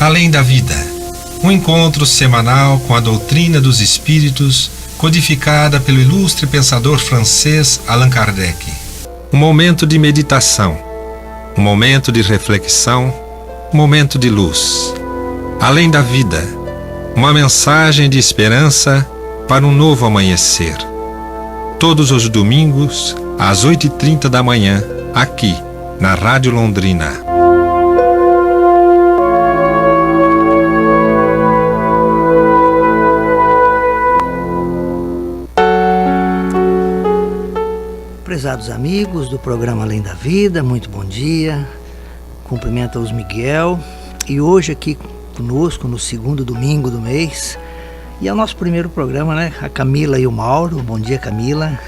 Além da Vida, um encontro semanal com a doutrina dos espíritos, codificada pelo ilustre pensador francês Allan Kardec. Um momento de meditação, um momento de reflexão, um momento de luz. Além da Vida, uma mensagem de esperança para um novo amanhecer. Todos os domingos, às 8h30 da manhã, aqui, na Rádio Londrina. Prezados amigos do programa Além da Vida, muito bom dia. Cumprimento os Miguel. E hoje aqui conosco, no segundo domingo do mês, e é o nosso primeiro programa, né? A Camila e o Mauro. Bom dia, Camila.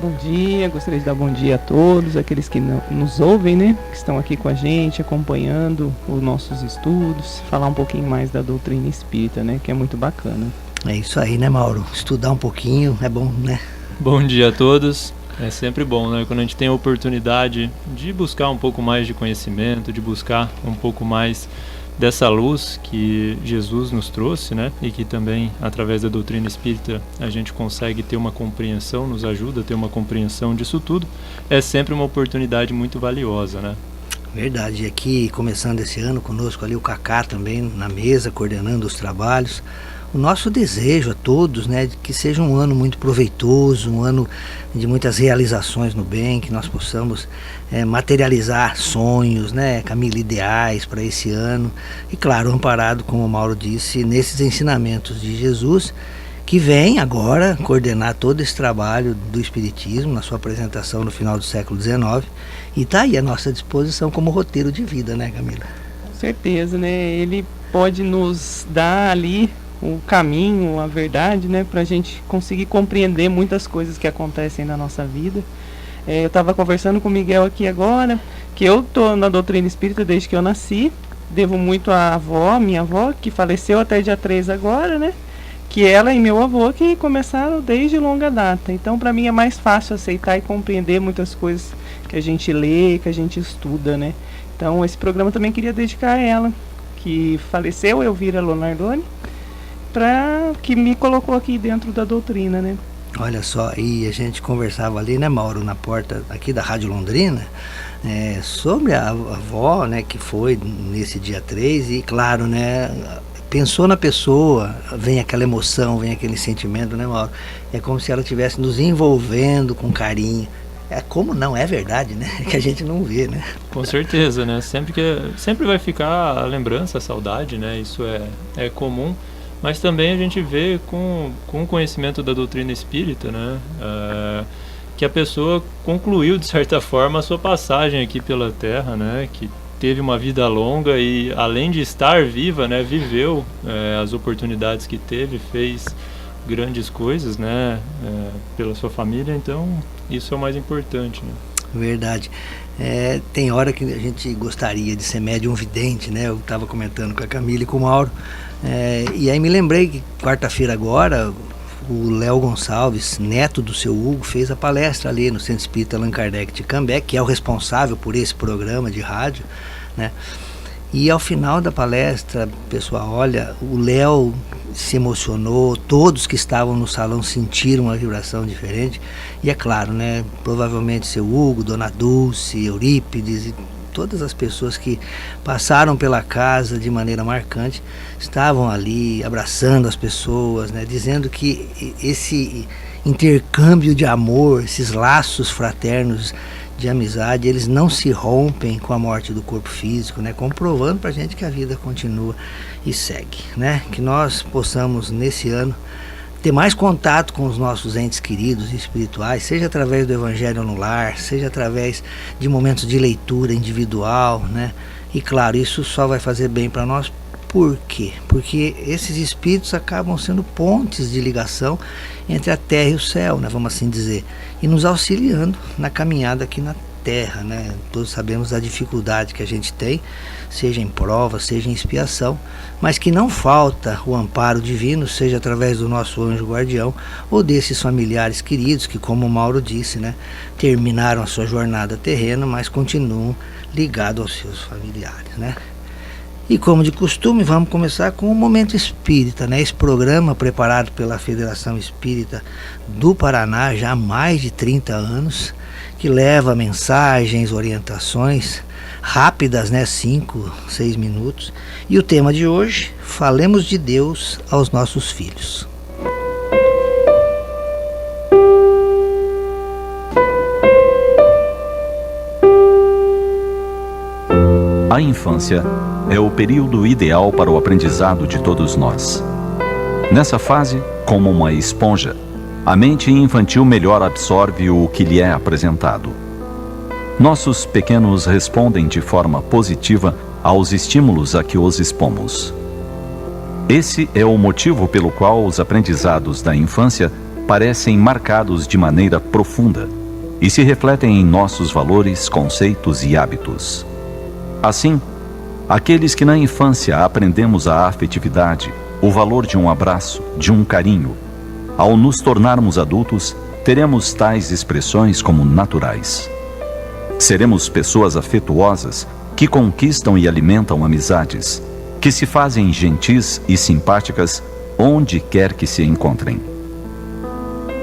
Bom dia, gostaria de dar bom dia a todos, aqueles que nos ouvem, né? Que estão aqui com a gente, acompanhando os nossos estudos, falar um pouquinho mais da doutrina espírita, né? Que é muito bacana. É isso aí, né, Mauro? Estudar um pouquinho é bom, né? Bom dia a todos. É sempre bom, né? Quando a gente tem a oportunidade de buscar um pouco mais de conhecimento, de buscar um pouco mais dessa luz que Jesus nos trouxe, né? E que também, através da doutrina espírita, a gente consegue ter uma compreensão, nos ajuda a ter uma compreensão disso tudo. É sempre uma oportunidade muito valiosa, né? Verdade. E aqui, começando esse ano, conosco ali o Cacá também na mesa, coordenando os trabalhos. O nosso desejo a todos, né, de que seja um ano muito proveitoso, um ano de muitas realizações no bem, que nós possamos materializar sonhos, né, Camila, ideais para esse ano. E claro, amparado, como o Mauro disse, nesses ensinamentos de Jesus, que vem agora coordenar todo esse trabalho do Espiritismo, na sua apresentação no final do século XIX. E está aí à nossa disposição como roteiro de vida, né, Camila? Com certeza, né? Ele pode nos dar ali o caminho, a verdade, né, para a gente conseguir compreender muitas coisas que acontecem na nossa vida. Eu estava conversando com o Miguel aqui agora, que eu estou na doutrina espírita desde que eu nasci, devo muito à avó, minha avó, que faleceu até dia 3 agora, né, que ela e meu avô que começaram desde longa data. Então, para mim é mais fácil aceitar e compreender muitas coisas que a gente lê, que a gente estuda, né. Então, esse programa também queria dedicar a ela, que faleceu, Elvira Lonardoni, que me colocou aqui dentro da doutrina, né? Olha só, e a gente conversava ali, né, Mauro, na porta aqui da Rádio Londrina, sobre a avó, né, que foi nesse dia 3, e claro, né, pensou na pessoa, vem aquela emoção, vem aquele sentimento, né, Mauro? É como se ela estivesse nos envolvendo com carinho. É como não, é verdade, né? Que a gente não vê, né? Com certeza, né? Sempre vai ficar a lembrança, a saudade, né? Isso é comum. Mas também a gente vê com o conhecimento da doutrina espírita, né, que a pessoa concluiu, de certa forma, a sua passagem aqui pela Terra, né, que teve uma vida longa e, além de estar viva, né, viveu as oportunidades que teve, fez grandes coisas, né, pela sua família. Então, isso é o mais importante, né? Verdade. Tem hora que a gente gostaria de ser médium vidente, né? Eu estava comentando com a Camila e com o Mauro. E aí me lembrei que quarta-feira agora o Léo Gonçalves, neto do seu Hugo, fez a palestra ali no Centro Espírita Allan Kardec de Cambé, que é o responsável por esse programa de rádio, né? E ao final da palestra, pessoal, olha, o Léo se emocionou, todos que estavam no salão sentiram uma vibração diferente. E é claro, né, provavelmente seu Hugo, Dona Dulce, Eurípides e todas as pessoas que passaram pela casa de maneira marcante estavam ali abraçando as pessoas, né, dizendo que esse intercâmbio de amor, esses laços fraternos de amizade, eles não se rompem com a morte do corpo físico, né, comprovando pra gente que a vida continua e segue, né, que nós possamos nesse ano ter mais contato com os nossos entes queridos e espirituais, seja através do Evangelho no Lar, seja através de momentos de leitura individual, né? E claro, isso só vai fazer bem para nós. Por quê? Porque esses espíritos acabam sendo pontes de ligação entre a terra e o céu, né? Vamos assim dizer, e nos auxiliando na caminhada aqui na terra, né? Todos sabemos da dificuldade que a gente tem, seja em prova, seja em expiação, mas que não falta o amparo divino, seja através do nosso anjo guardião ou desses familiares queridos que, como o Mauro disse, né, terminaram a sua jornada terrena, mas continuam ligados aos seus familiares, né? E como de costume, vamos começar com o Momento Espírita, né? Esse programa preparado pela Federação Espírita do Paraná já há mais de 30 anos, que leva mensagens, orientações rápidas, né? 5, 6 minutos. E o tema de hoje, falemos de Deus aos nossos filhos. A infância é o período ideal para o aprendizado de todos nós. Nessa fase, como uma esponja, a mente infantil melhor absorve o que lhe é apresentado. Nossos pequenos respondem de forma positiva aos estímulos a que os expomos. Esse é o motivo pelo qual os aprendizados da infância parecem marcados de maneira profunda e se refletem em nossos valores, conceitos e hábitos. Assim, aqueles que na infância aprendemos a afetividade, o valor de um abraço, de um carinho, ao nos tornarmos adultos, teremos tais expressões como naturais. Seremos pessoas afetuosas que conquistam e alimentam amizades, que se fazem gentis e simpáticas onde quer que se encontrem.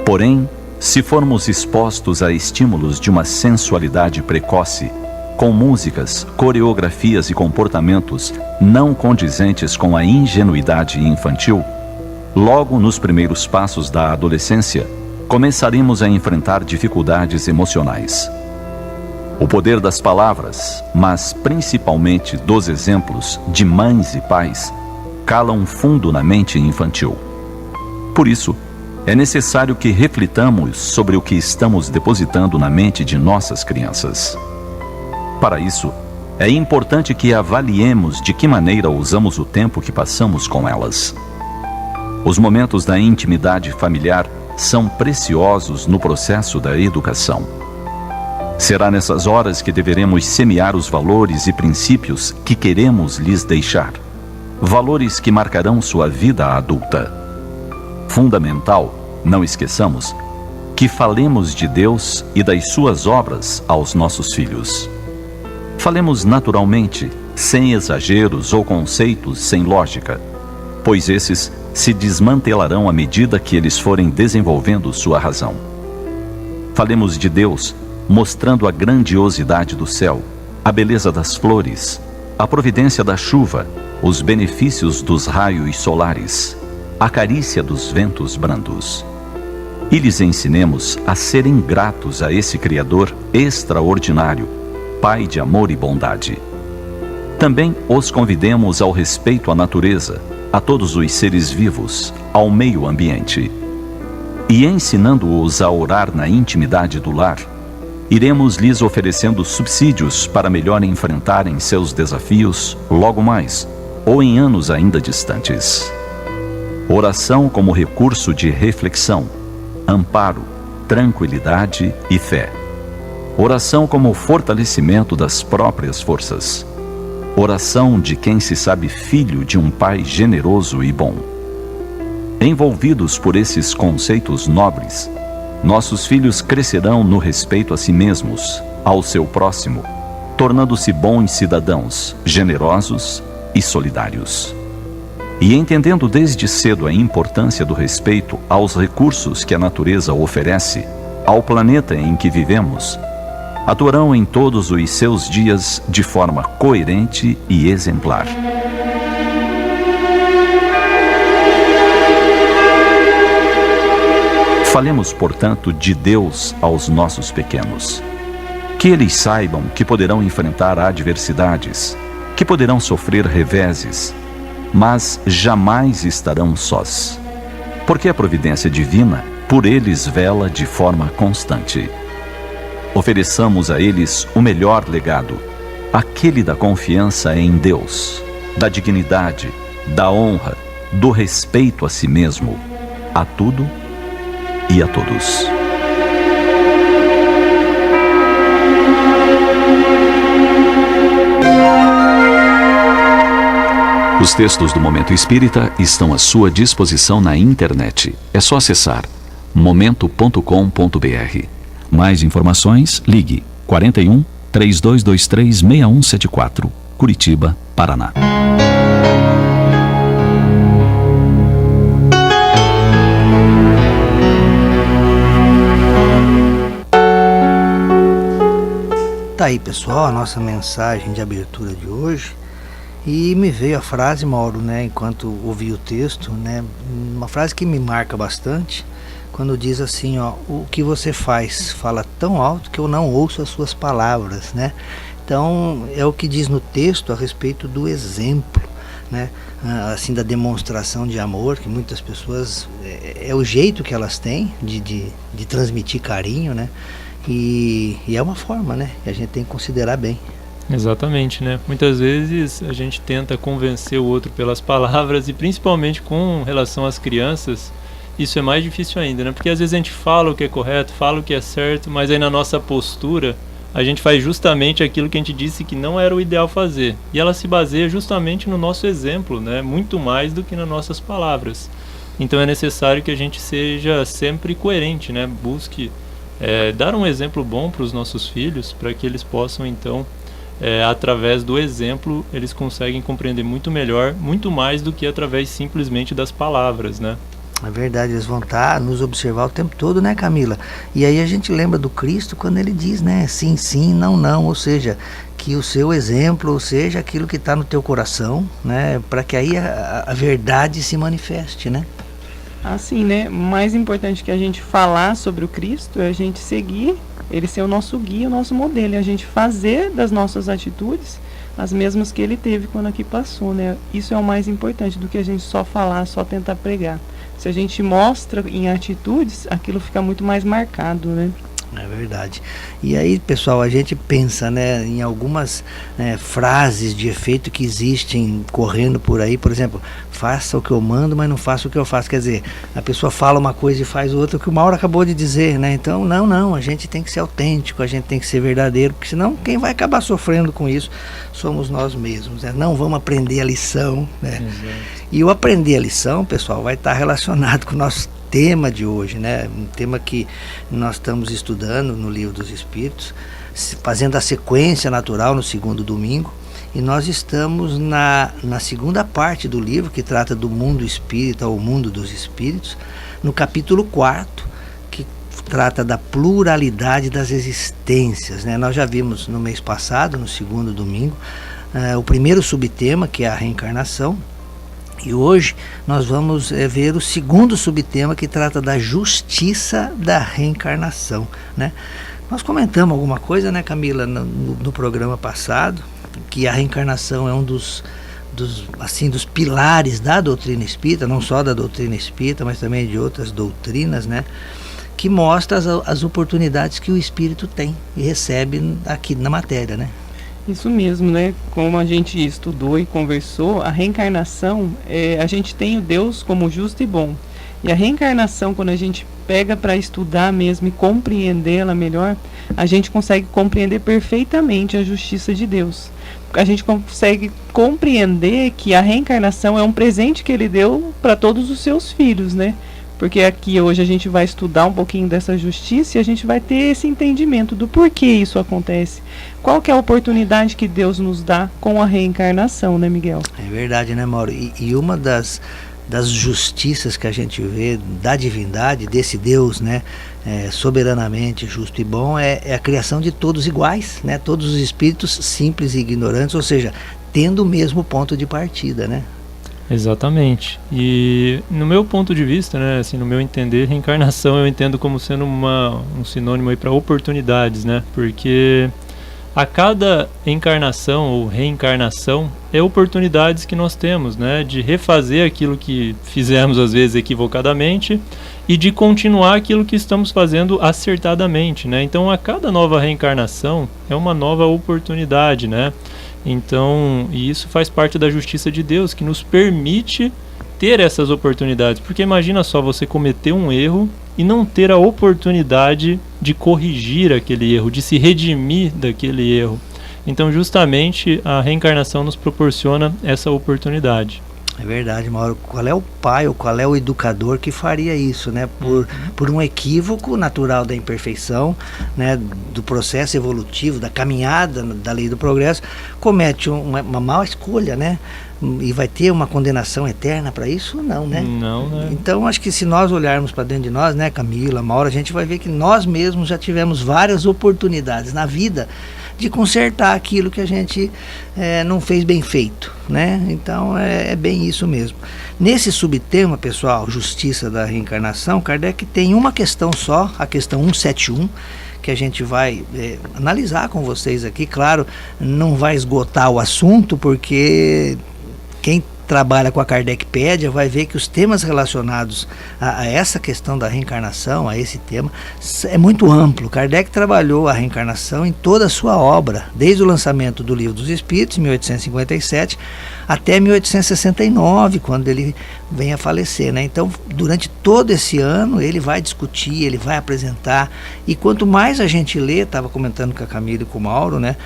Porém, se formos expostos a estímulos de uma sensualidade precoce, com músicas, coreografias e comportamentos não condizentes com a ingenuidade infantil, logo nos primeiros passos da adolescência, começaremos a enfrentar dificuldades emocionais. O poder das palavras, mas principalmente dos exemplos de mães e pais, calam fundo na mente infantil. Por isso, é necessário que reflitamos sobre o que estamos depositando na mente de nossas crianças. Para isso, é importante que avaliemos de que maneira usamos o tempo que passamos com elas. Os momentos da intimidade familiar são preciosos no processo da educação. Será nessas horas que deveremos semear os valores e princípios que queremos lhes deixar, valores que marcarão sua vida adulta. Fundamental, não esqueçamos, que falemos de Deus e das suas obras aos nossos filhos. Falemos naturalmente, sem exageros ou conceitos sem lógica, pois esses se desmantelarão à medida que eles forem desenvolvendo sua razão. Falemos de Deus, mostrando a grandiosidade do céu, a beleza das flores, a providência da chuva, os benefícios dos raios solares, a carícia dos ventos brandos. E lhes ensinemos a serem gratos a esse Criador extraordinário, Pai de amor e bondade. Também os convidemos ao respeito à natureza, a todos os seres vivos, ao meio ambiente. E ensinando-os a orar na intimidade do lar, iremos lhes oferecendo subsídios para melhor enfrentarem seus desafios logo mais, ou em anos ainda distantes. Oração como recurso de reflexão, amparo, tranquilidade e fé. Oração como fortalecimento das próprias forças. Oração de quem se sabe filho de um Pai generoso e bom. Envolvidos por esses conceitos nobres, nossos filhos crescerão no respeito a si mesmos, ao seu próximo, tornando-se bons cidadãos, generosos e solidários. E entendendo desde cedo a importância do respeito aos recursos que a natureza oferece, ao planeta em que vivemos, atuarão em todos os seus dias de forma coerente e exemplar. Falemos, portanto, de Deus aos nossos pequenos. Que eles saibam que poderão enfrentar adversidades, que poderão sofrer reveses, mas jamais estarão sós, porque a providência divina por eles vela de forma constante. Ofereçamos a eles o melhor legado, aquele da confiança em Deus, da dignidade, da honra, do respeito a si mesmo, a tudo e a todos. Os textos do Momento Espírita estão à sua disposição na internet. É só acessar momento.com.br. Mais informações, ligue 41 3223 6174, Curitiba, Paraná. tá aí, pessoal, a nossa mensagem de abertura de hoje. E me veio a frase, Mauro, né, enquanto ouvi o texto, né, uma frase que me marca bastante, quando diz assim, ó, o que você faz fala tão alto que eu não ouço as suas palavras, né? Então, é o que diz no texto a respeito do exemplo, né? Assim, da demonstração de amor, que muitas pessoas, é o jeito que elas têm de transmitir carinho, né? E é uma forma, né, que a gente tem que considerar bem. Exatamente, né? Muitas vezes a gente tenta convencer o outro pelas palavras e principalmente com relação às crianças, isso é mais difícil ainda, né? Porque às vezes a gente fala o que é correto, fala o que é certo, mas aí na nossa postura a gente faz justamente aquilo que a gente disse que não era o ideal fazer. E ela se baseia justamente no nosso exemplo, né? Muito mais do que nas nossas palavras. Então é necessário que a gente seja sempre coerente, né? Busque dar um exemplo bom para os nossos filhos, para que eles possam então, através do exemplo, eles conseguem compreender muito melhor, muito mais do que através simplesmente das palavras, né? É verdade, eles vão estar nos observar o tempo todo, né, Camila? E aí a gente lembra do Cristo quando ele diz, né, sim, sim, não, não, ou seja, que o seu exemplo seja aquilo que está no teu coração, né, para que aí a verdade se manifeste, né? Assim, né, mais importante que a gente falar sobre o Cristo é a gente seguir, ele ser o nosso guia, o nosso modelo, e a gente fazer das nossas atitudes as mesmas que ele teve quando aqui passou, né? Isso é o mais importante do que a gente só falar, só tentar pregar. Se a gente mostra em atitudes, aquilo fica muito mais marcado, né? É verdade. E aí, pessoal, a gente pensa, né, em algumas frases de efeito que existem correndo por aí. Por exemplo, faça o que eu mando, mas não faça o que eu faço. Quer dizer, a pessoa fala uma coisa e faz outra, que o Mauro acabou de dizer, né? Então, não, a gente tem que ser autêntico, a gente tem que ser verdadeiro, porque senão quem vai acabar sofrendo com isso somos nós mesmos, né? Não vamos aprender a lição, né? Exato. E o aprender a lição, pessoal, vai estar relacionado com o nosso tema de hoje, né? Um tema que nós estamos estudando no Livro dos Espíritos, fazendo a sequência natural no segundo domingo, e nós estamos na segunda parte do livro, que trata do mundo espírita, ou mundo dos espíritos, no capítulo 4, que trata da pluralidade das existências, né? Nós já vimos no mês passado, no segundo domingo, o primeiro subtema, que é a reencarnação. E hoje nós vamos ver o segundo subtema, que trata da justiça da reencarnação, né? Nós comentamos alguma coisa, né, Camila, no programa passado, que a reencarnação é um dos pilares da doutrina espírita, não só da doutrina espírita, mas também de outras doutrinas, né, que mostra as oportunidades que o espírito tem e recebe aqui na matéria, né? Isso mesmo, né? Como a gente estudou e conversou, a reencarnação, a gente tem o Deus como justo e bom. E a reencarnação, quando a gente pega para estudar mesmo e compreendê-la melhor, a gente consegue compreender perfeitamente a justiça de Deus. A gente consegue compreender que a reencarnação é um presente que ele deu para todos os seus filhos, né? Porque aqui hoje a gente vai estudar um pouquinho dessa justiça e a gente vai ter esse entendimento do porquê isso acontece. Qual que é a oportunidade que Deus nos dá com a reencarnação, né, Miguel? É verdade, né, Mauro? E uma das justiças que a gente vê da divindade, desse Deus, né, soberanamente justo e bom, é a criação de todos iguais, né? Todos os espíritos simples e ignorantes, ou seja, tendo o mesmo ponto de partida, né? Exatamente. E no meu ponto de vista, né, assim, no meu entender, reencarnação eu entendo como sendo um sinônimo aí para oportunidades, né? Porque a cada encarnação ou reencarnação é oportunidades que nós temos, né, de refazer aquilo que fizemos às vezes equivocadamente e de continuar aquilo que estamos fazendo acertadamente, né? Então a cada nova reencarnação é uma nova oportunidade, né? Então, e isso faz parte da justiça de Deus, que nos permite ter essas oportunidades. Porque imagina só você cometer um erro e não ter a oportunidade de corrigir aquele erro, de se redimir daquele erro. Então, justamente, a reencarnação nos proporciona essa oportunidade. É verdade, Mauro. Qual é o pai ou qual é o educador que faria isso, né? Por um equívoco natural da imperfeição, né? Do processo evolutivo, da caminhada da lei do progresso, comete uma má escolha, né? E vai ter uma condenação eterna para isso? Não, né? Não, né? Então, acho que se nós olharmos para dentro de nós, né, Camila, Mauro, a gente vai ver que nós mesmos já tivemos várias oportunidades na vida de consertar aquilo que a gente não fez bem feito, né? Então é bem isso mesmo. Nesse subtema, pessoal, justiça da reencarnação, Kardec tem uma questão só, a questão 171, que a gente vai analisar com vocês aqui. Claro, não vai esgotar o assunto, porque quem trabalha com a Kardecpédia vai ver que os temas relacionados a essa questão da reencarnação, a esse tema, é muito amplo. Kardec trabalhou a reencarnação em toda a sua obra, desde o lançamento do Livro dos Espíritos, em 1857, até 1869, quando ele vem a falecer, né? Então, durante todo esse ano, ele vai discutir, ele vai apresentar, e quanto mais a gente lê, estava comentando com a Camila e com o Mauro, né?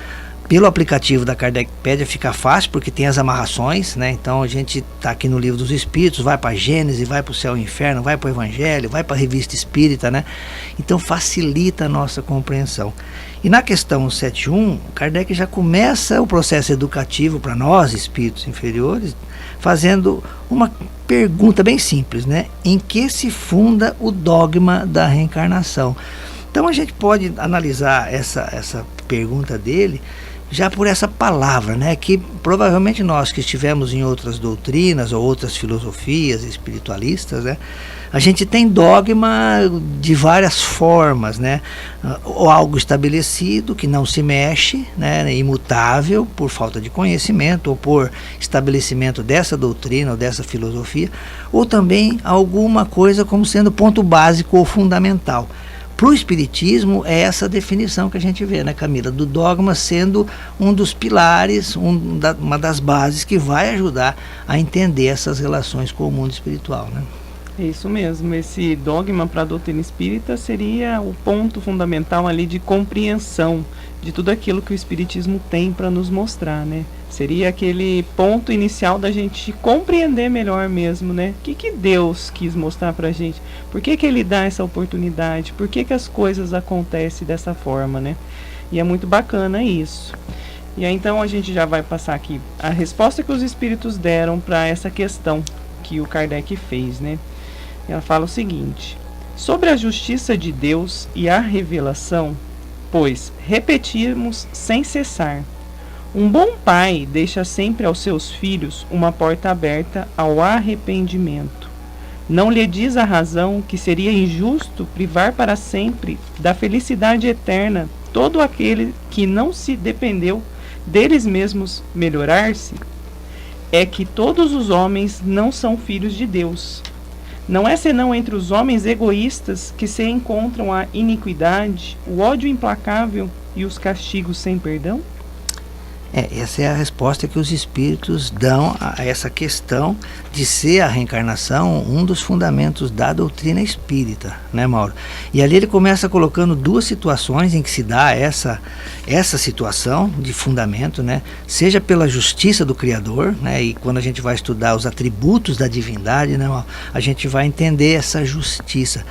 Pelo aplicativo da Kardecpédia fica fácil, porque tem as amarrações, né? Então a gente está aqui no Livro dos Espíritos, vai para a Gênesis, vai para o Céu e o Inferno, vai para o Evangelho, vai para a Revista Espírita, né? Então facilita a nossa compreensão. E na questão 171, Kardec já começa o processo educativo para nós, espíritos inferiores, fazendo uma pergunta bem simples, né? Em que se funda o dogma da reencarnação? Então a gente pode analisar essa pergunta dele já por essa palavra, né, que provavelmente nós que estivemos em outras doutrinas ou outras filosofias espiritualistas, né, a gente tem dogma de várias formas, né, ou algo estabelecido que não se mexe, né, imutável por falta de conhecimento ou por estabelecimento dessa doutrina ou dessa filosofia, ou também alguma coisa como sendo ponto básico ou fundamental. Para o Espiritismo é essa definição que a gente vê, né, Camila, do dogma sendo um dos pilares, uma das bases que vai ajudar a entender essas relações com o mundo espiritual, né? É isso mesmo, esse dogma para a doutrina espírita seria o ponto fundamental ali de compreensão de tudo aquilo que o Espiritismo tem para nos mostrar, né? Seria aquele ponto inicial da gente compreender melhor mesmo, né? O que Deus quis mostrar para a gente? Por que Ele dá essa oportunidade? Por que as coisas acontecem dessa forma, né? E é muito bacana isso. E aí então a gente já vai passar aqui a resposta que os Espíritos deram para essa questão que o Kardec fez, né? Ela fala o seguinte: sobre a justiça de Deus e a revelação, pois repetimos sem cessar, um bom pai deixa sempre aos seus filhos uma porta aberta ao arrependimento. Não lhe diz a razão que seria injusto privar para sempre da felicidade eterna todo aquele que não se dependeu deles mesmos melhorar-se? É que todos os homens não são filhos de Deus. Não é senão entre os homens egoístas que se encontram a iniquidade, o ódio implacável e os castigos sem perdão? Essa é a resposta que os espíritos dão a essa questão de ser a reencarnação um dos fundamentos da doutrina espírita, né, Mauro? E ali ele começa colocando duas situações em que se dá essa situação de fundamento, né? Seja pela justiça do Criador, né? E quando a gente vai estudar os atributos da divindade, né, Mauro, a gente vai entender essa justiça.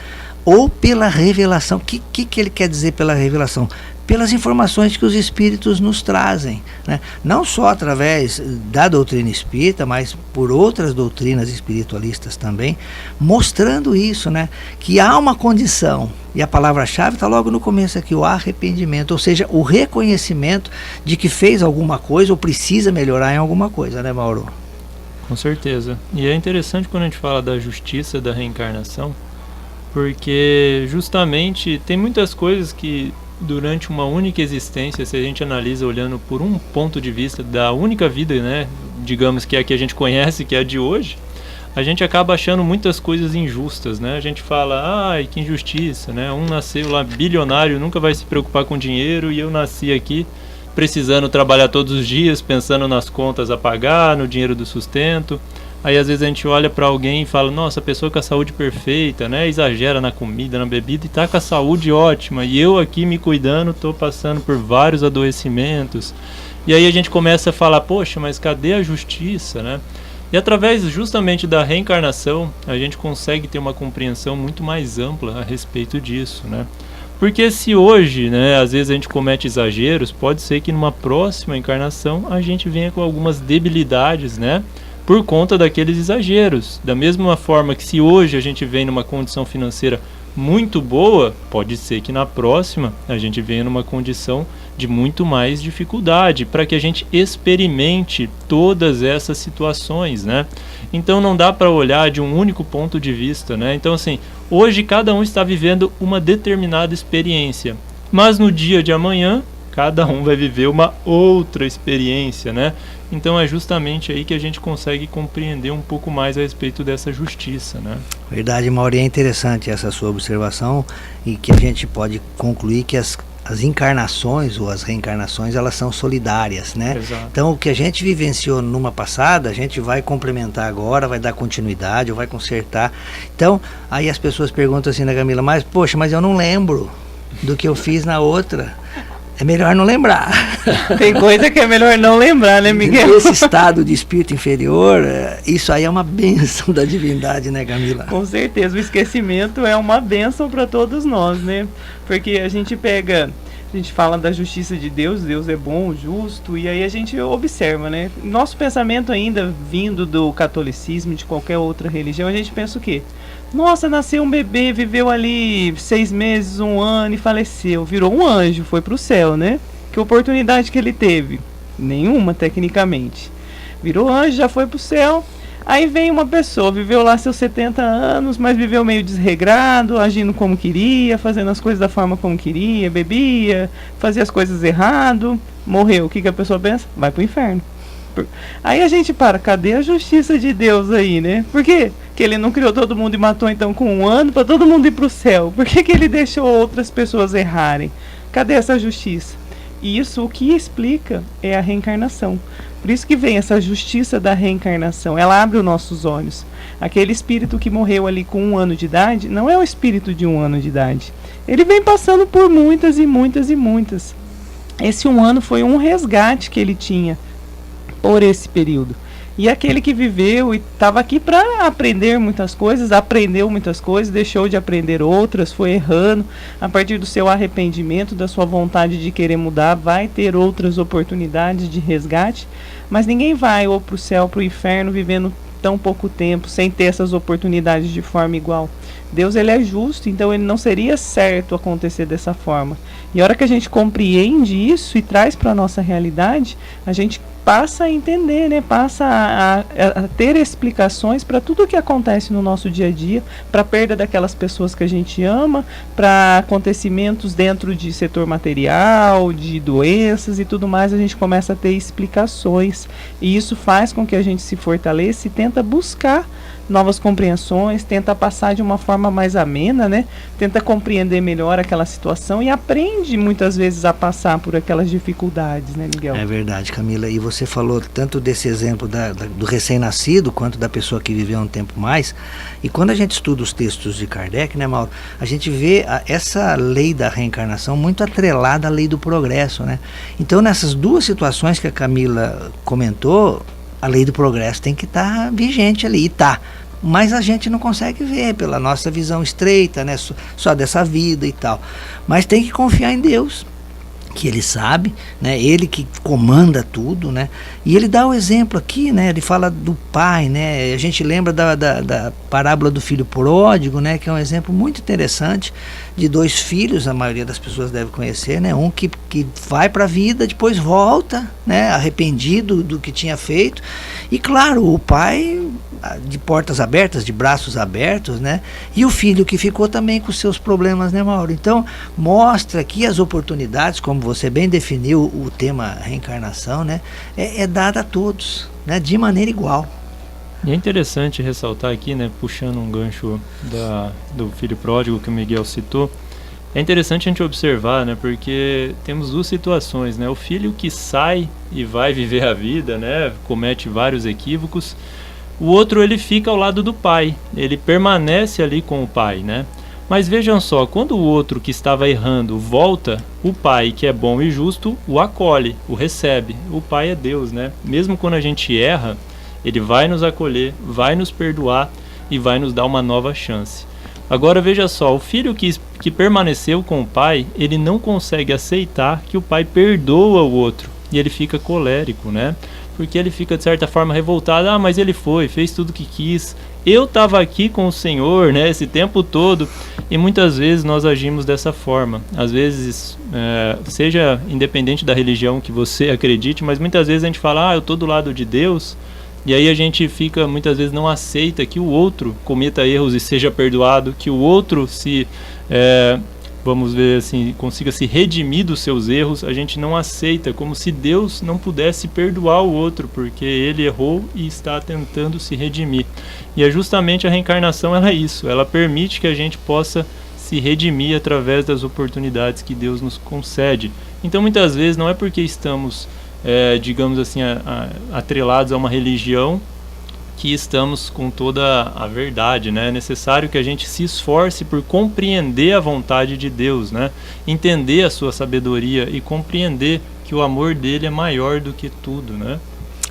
Ou pela revelação. O que ele quer dizer pela revelação? Pelas informações que os espíritos nos trazem, né? Não só através da doutrina espírita, mas por outras doutrinas espiritualistas também, mostrando isso, né? Que há uma condição, e a palavra-chave está logo no começo aqui, o arrependimento, ou seja, o reconhecimento de que fez alguma coisa ou precisa melhorar em alguma coisa, né, Mauro? Com certeza. E é interessante quando a gente fala da justiça da reencarnação, porque justamente tem muitas coisas que durante uma única existência, se a gente analisa olhando por um ponto de vista da única vida, né, digamos que é a que a gente conhece, que é a de hoje, a gente acaba achando muitas coisas injustas, né? A gente fala, ai, que injustiça, né? Um nasceu lá bilionário, nunca vai se preocupar com dinheiro, e eu nasci aqui precisando trabalhar todos os dias, pensando nas contas a pagar, no dinheiro do sustento. Aí às vezes a gente olha para alguém e fala, nossa, a pessoa com a saúde perfeita, né? Exagera na comida, na bebida e tá com a saúde ótima. E eu aqui me cuidando, tô passando por vários adoecimentos. E aí a gente começa a falar, poxa, mas cadê a justiça, né? E através justamente da reencarnação, a gente consegue ter uma compreensão muito mais ampla a respeito disso, né? Porque se hoje, né, às vezes a gente comete exageros, pode ser que numa próxima encarnação a gente venha com algumas debilidades, né? Por conta daqueles exageros. Da mesma forma que se hoje a gente vem numa condição financeira muito boa, pode ser que na próxima a gente venha numa condição de muito mais dificuldade, para que a gente experimente todas essas situações, né? Então não dá para olhar de um único ponto de vista, né? Então assim, hoje cada um está vivendo uma determinada experiência, mas no dia de amanhã cada um vai viver uma outra experiência, né? Então é justamente aí que a gente consegue compreender um pouco mais a respeito dessa justiça, né? Verdade, Mauri, é interessante essa sua observação, e que a gente pode concluir que as encarnações ou as reencarnações, elas são solidárias, né? Exato. Então o que a gente vivenciou numa passada, a gente vai complementar agora, vai dar continuidade, ou vai consertar. Então, aí as pessoas perguntam assim, né, Camila, mas poxa, mas eu não lembro do que eu fiz na outra. É melhor não lembrar. Tem coisa que é melhor não lembrar, né, Miguel? Esse estado de espírito inferior, isso aí é uma bênção da divindade, né, Camila? Com certeza, o esquecimento é uma bênção para todos nós, né? Porque a gente fala da justiça de Deus, Deus é bom, justo, e aí a gente observa, né? Nosso pensamento ainda vindo do catolicismo, de qualquer outra religião, a gente pensa o quê? Nossa, nasceu um bebê, viveu ali 6 meses, 1 ano e faleceu. Virou um anjo, foi pro céu, né? Que oportunidade que ele teve? Nenhuma, tecnicamente. Virou anjo, já foi pro céu. Aí vem uma pessoa, viveu lá seus 70 anos, mas viveu meio desregrado, agindo como queria, fazendo as coisas da forma como queria, bebia, fazia as coisas errado, morreu. O que a pessoa pensa? Vai pro inferno. Aí a gente cadê a justiça de Deus aí, né? Por quê? Que ele não criou todo mundo e matou então com 1 ano para todo mundo ir pro céu? Por que ele deixou outras pessoas errarem? Cadê essa justiça? E isso o que explica é a reencarnação. Por isso que vem essa justiça da reencarnação. Ela abre os nossos olhos. Aquele espírito que morreu ali com 1 ano de idade não é o espírito de 1 ano de idade. Ele vem passando por muitas e muitas e muitas. Esse 1 ano foi um resgate que ele tinha por esse período. E aquele que viveu e estava aqui para aprender muitas coisas, aprendeu muitas coisas, deixou de aprender outras, foi errando. A partir do seu arrependimento, da sua vontade de querer mudar, vai ter outras oportunidades de resgate. Mas ninguém vai ou para o céu, para o inferno, vivendo tão pouco tempo, sem ter essas oportunidades de forma igual. Deus, ele é justo, então ele não seria certo acontecer dessa forma. E a hora que a gente compreende isso e traz para a nossa realidade, a gente passa a entender, né? Passa a ter explicações para tudo o que acontece no nosso dia a dia, para a perda daquelas pessoas que a gente ama, para acontecimentos dentro de setor material, de doenças e tudo mais, a gente começa a ter explicações. E isso faz com que a gente se fortaleça e tenta buscar novas compreensões, tenta passar de uma forma mais amena, né? Tenta compreender melhor aquela situação e aprende muitas vezes a passar por aquelas dificuldades, né, Miguel? É verdade, Camila. E você falou tanto desse exemplo do recém-nascido, quanto da pessoa que viveu um tempo mais. E quando a gente estuda os textos de Kardec, né, Mauro, a gente vê essa lei da reencarnação muito atrelada à lei do progresso, né? Então, nessas duas situações que a Camila comentou, a lei do progresso tem que estar vigente ali, e tá. Mas a gente não consegue ver pela nossa visão estreita, né? Só dessa vida e tal. Mas tem que confiar em Deus, que ele sabe, né? Ele que comanda tudo, né? E ele dá o exemplo aqui, né? Ele fala do pai, né? A gente lembra da parábola do filho pródigo, né? Que é um exemplo muito interessante de 2 filhos, a maioria das pessoas deve conhecer, né? Um que vai para a vida, depois volta, né? Arrependido do que tinha feito. E claro, o pai de portas abertas, de braços abertos, né? E o filho que ficou também com seus problemas, né, Mauro? Então, mostra aqui as oportunidades, como você bem definiu o tema reencarnação, né? É dada a todos, né? De maneira igual. E é interessante ressaltar aqui, né, puxando um gancho do filho pródigo que o Miguel citou, é interessante a gente observar, né, porque temos 2 situações, né, o filho que sai e vai viver a vida, né, comete vários equívocos, o outro ele fica ao lado do pai, ele permanece ali com o pai, né, mas vejam só, quando o outro que estava errando volta, o pai que é bom e justo o acolhe, o recebe, o pai é Deus, né, mesmo quando a gente erra, ele vai nos acolher, vai nos perdoar e vai nos dar uma nova chance. Agora veja só, o filho que permaneceu com o pai, ele não consegue aceitar que o pai perdoa o outro. E ele fica colérico, né? porque ele fica de certa forma revoltado. Ah, mas ele fez tudo o que quis. Eu estava aqui com o Senhor, né, esse tempo todo. E muitas vezes nós agimos dessa forma. Às vezes, seja independente da religião que você acredite, mas muitas vezes a gente fala, eu estou do lado de Deus. E aí a gente fica, muitas vezes, não aceita que o outro cometa erros e seja perdoado, que o outro vamos ver assim, consiga se redimir dos seus erros. A gente não aceita, como se Deus não pudesse perdoar o outro, porque ele errou e está tentando se redimir. E é justamente a reencarnação, ela é isso, ela permite que a gente possa se redimir através das oportunidades que Deus nos concede. Então muitas vezes não é porque estamos, digamos assim, atrelados a uma religião, que estamos com toda a verdade, né? É necessário que a gente se esforce por compreender a vontade de Deus, né? Entender a sua sabedoria e compreender que o amor dele é maior do que tudo, né?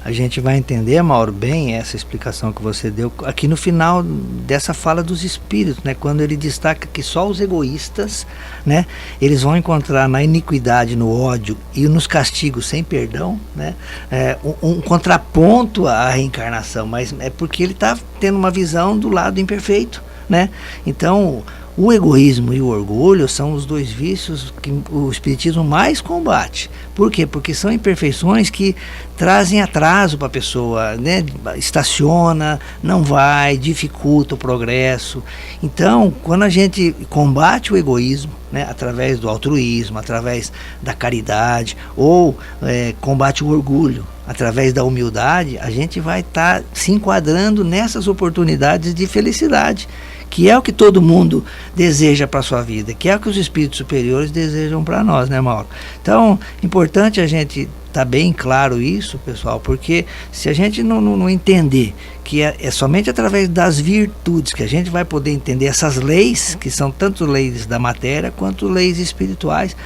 A gente vai entender, Mauro, bem essa explicação que você deu aqui no final dessa fala dos espíritos, né? Quando ele destaca que só os egoístas, né, eles vão encontrar na iniquidade, no ódio e nos castigos sem perdão, né, um contraponto à reencarnação, mas é porque ele está tendo uma visão do lado imperfeito, né? Então, o egoísmo e o orgulho são os dois vícios que o Espiritismo mais combate. Por quê? Porque são imperfeições que trazem atraso para a pessoa, né? Estaciona, não vai, dificulta o progresso. Então, quando a gente combate o egoísmo, né, através do altruísmo, através da caridade, ou combate o orgulho, através da humildade, a gente vai estar se enquadrando nessas oportunidades de felicidade, que é o que todo mundo deseja para a sua vida, que é o que os espíritos superiores desejam para nós, né, Mauro? Então, importante a gente estar bem claro isso, pessoal, porque se a gente não entender que é somente através das virtudes que a gente vai poder entender essas leis, que são tanto leis da matéria quanto leis espirituais,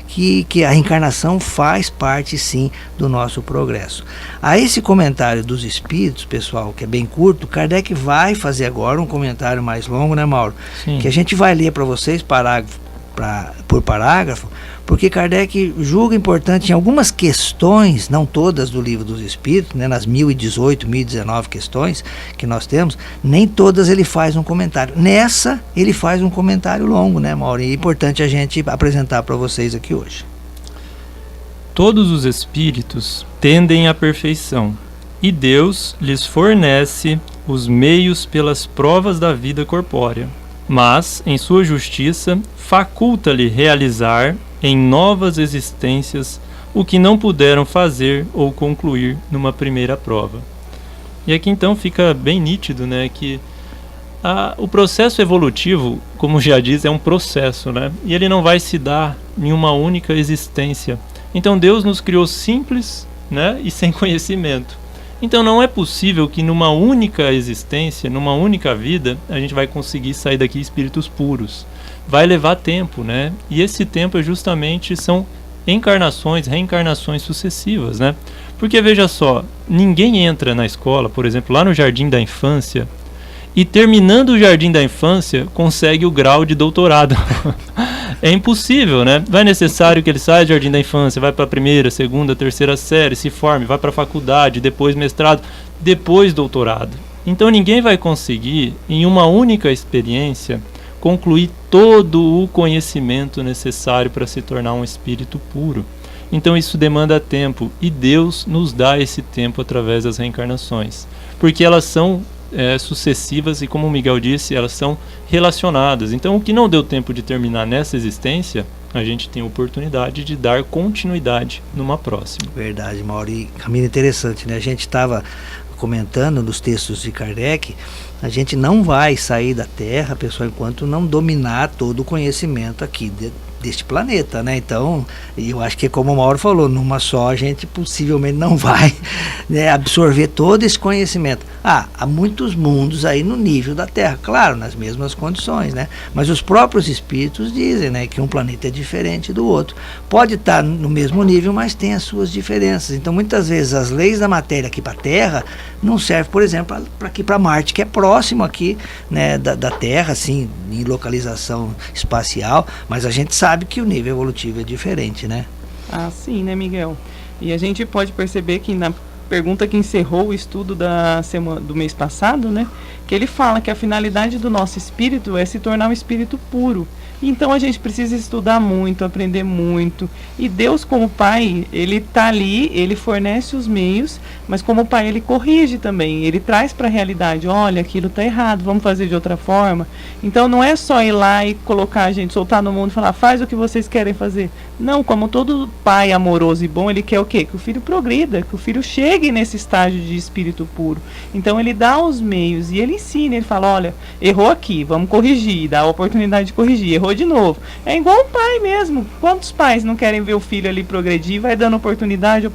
que a reencarnação faz parte, sim, do nosso progresso. A esse comentário dos espíritos, pessoal, que é bem curto, Kardec vai fazer agora um comentário mais longo, né, Mauro? Sim. Que a gente vai ler para vocês parágrafo por parágrafo, porque Kardec julga importante em algumas questões, não todas do Livro dos Espíritos, né, nas 1018, 1019 questões que nós temos, nem todas ele faz um comentário. Nessa, ele faz um comentário longo, né, Mauro? E é importante a gente apresentar para vocês aqui hoje. Todos os espíritos tendem à perfeição, e Deus lhes fornece os meios pelas provas da vida corpórea, mas, em sua justiça, faculta-lhe realizar em novas existências o que não puderam fazer ou concluir numa primeira prova. E aqui então fica bem nítido, né, que o processo evolutivo, como já diz, é um processo, né, e ele não vai se dar em uma única existência. Então Deus nos criou simples, né, e sem conhecimento. Então não é possível que numa única existência, numa única vida, a gente vai conseguir sair daqui espíritos puros. Vai levar tempo, né? E esse tempo são encarnações, reencarnações sucessivas, né? Porque veja só, ninguém entra na escola, por exemplo, lá no Jardim da Infância, e terminando o Jardim da Infância, consegue o grau de doutorado. É impossível, né? Vai necessário que ele saia do Jardim da Infância, vai para a primeira, segunda, terceira série, se forme, vai para a faculdade, depois mestrado, depois doutorado. Então ninguém vai conseguir, em uma única experiência, concluir todo o conhecimento necessário para se tornar um espírito puro. Então isso demanda tempo, e Deus nos dá esse tempo através das reencarnações, porque elas são sucessivas e, como o Miguel disse, elas são relacionadas. Então o que não deu tempo de terminar nessa existência, a gente tem a oportunidade de dar continuidade numa próxima. Verdade, Mauro. E caminho interessante, né? A gente estava comentando nos textos de Kardec, a gente não vai sair da Terra, pessoal, enquanto não dominar todo o conhecimento aqui deste planeta, né? Então, eu acho que, como o Mauro falou, numa só a gente possivelmente não vai, né, absorver todo esse conhecimento. Há muitos mundos aí no nível da Terra, claro, nas mesmas condições, né? Mas os próprios espíritos dizem, né, que um planeta é diferente do outro. Pode estar no mesmo nível, mas tem as suas diferenças. Então, muitas vezes, as leis da matéria aqui para a Terra não servem, por exemplo, para Marte, que é próximo aqui, né, da Terra, assim, em localização espacial, mas a gente sabe que o nível evolutivo é diferente, né? Ah, sim, né, Miguel? E a gente pode perceber que pergunta que encerrou o estudo do mês passado, né? Que ele fala que a finalidade do nosso espírito é se tornar um espírito puro. Então a gente precisa estudar muito, aprender muito. E Deus, como Pai, Ele está ali, Ele fornece os meios, mas como Pai, Ele corrige também. Ele traz para a realidade, olha, aquilo está errado, vamos fazer de outra forma. Então não é só ir lá e colocar a gente, soltar no mundo e falar, faz o que vocês querem fazer. Não, como todo pai amoroso e bom, Ele quer o quê? Que o filho progrida, que o filho chegue nesse estágio de espírito puro. Então Ele dá os meios e Ele ensina, Ele fala, olha, errou aqui, vamos corrigir, dá a oportunidade de corrigir, errou de novo. É igual um pai mesmo. Quantos pais não querem ver o filho ali progredir? Vai dando oportunidade,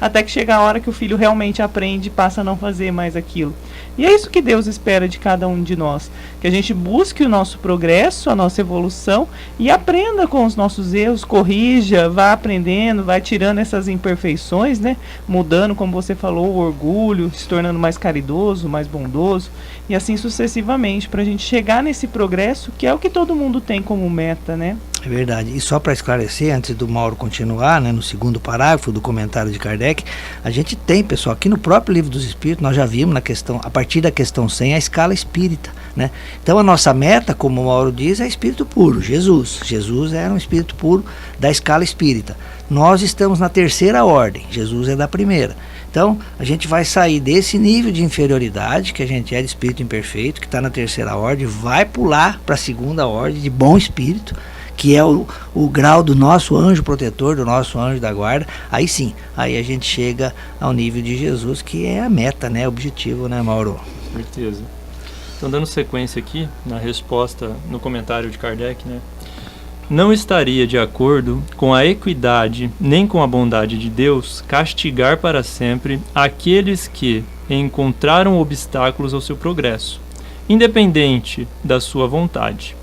até que chega a hora que o filho realmente aprende e passa a não fazer mais aquilo. E é isso que Deus espera de cada um de nós, que a gente busque o nosso progresso, a nossa evolução e aprenda com os nossos erros, corrija, vá aprendendo, vai tirando essas imperfeições, né? Mudando, como você falou, o orgulho, se tornando mais caridoso, mais bondoso e assim sucessivamente, para a gente chegar nesse progresso que é o que todo mundo tem como meta, né? É verdade. E só para esclarecer, antes do Mauro continuar, né, no segundo parágrafo do comentário de Kardec, a gente tem, pessoal, aqui no próprio Livro dos Espíritos, nós já vimos na questão, a partir da questão 100, a escala espírita, né? Então a nossa meta, como o Mauro diz, é espírito puro, Jesus. Jesus era um espírito puro da escala espírita. Nós estamos na terceira ordem, Jesus é da primeira. Então, a gente vai sair desse nível de inferioridade, que a gente é de espírito imperfeito, que está na terceira ordem, vai pular para a segunda ordem de bom espírito, que é o grau do nosso anjo protetor, do nosso anjo da guarda. Aí sim, aí a gente chega ao nível de Jesus, que é a meta, né, o objetivo, né, Mauro? Certeza. Então, dando sequência aqui, na resposta, no comentário de Kardec, né? Não estaria de acordo com a equidade nem com a bondade de Deus castigar para sempre aqueles que encontraram obstáculos ao seu progresso, independente da sua vontade,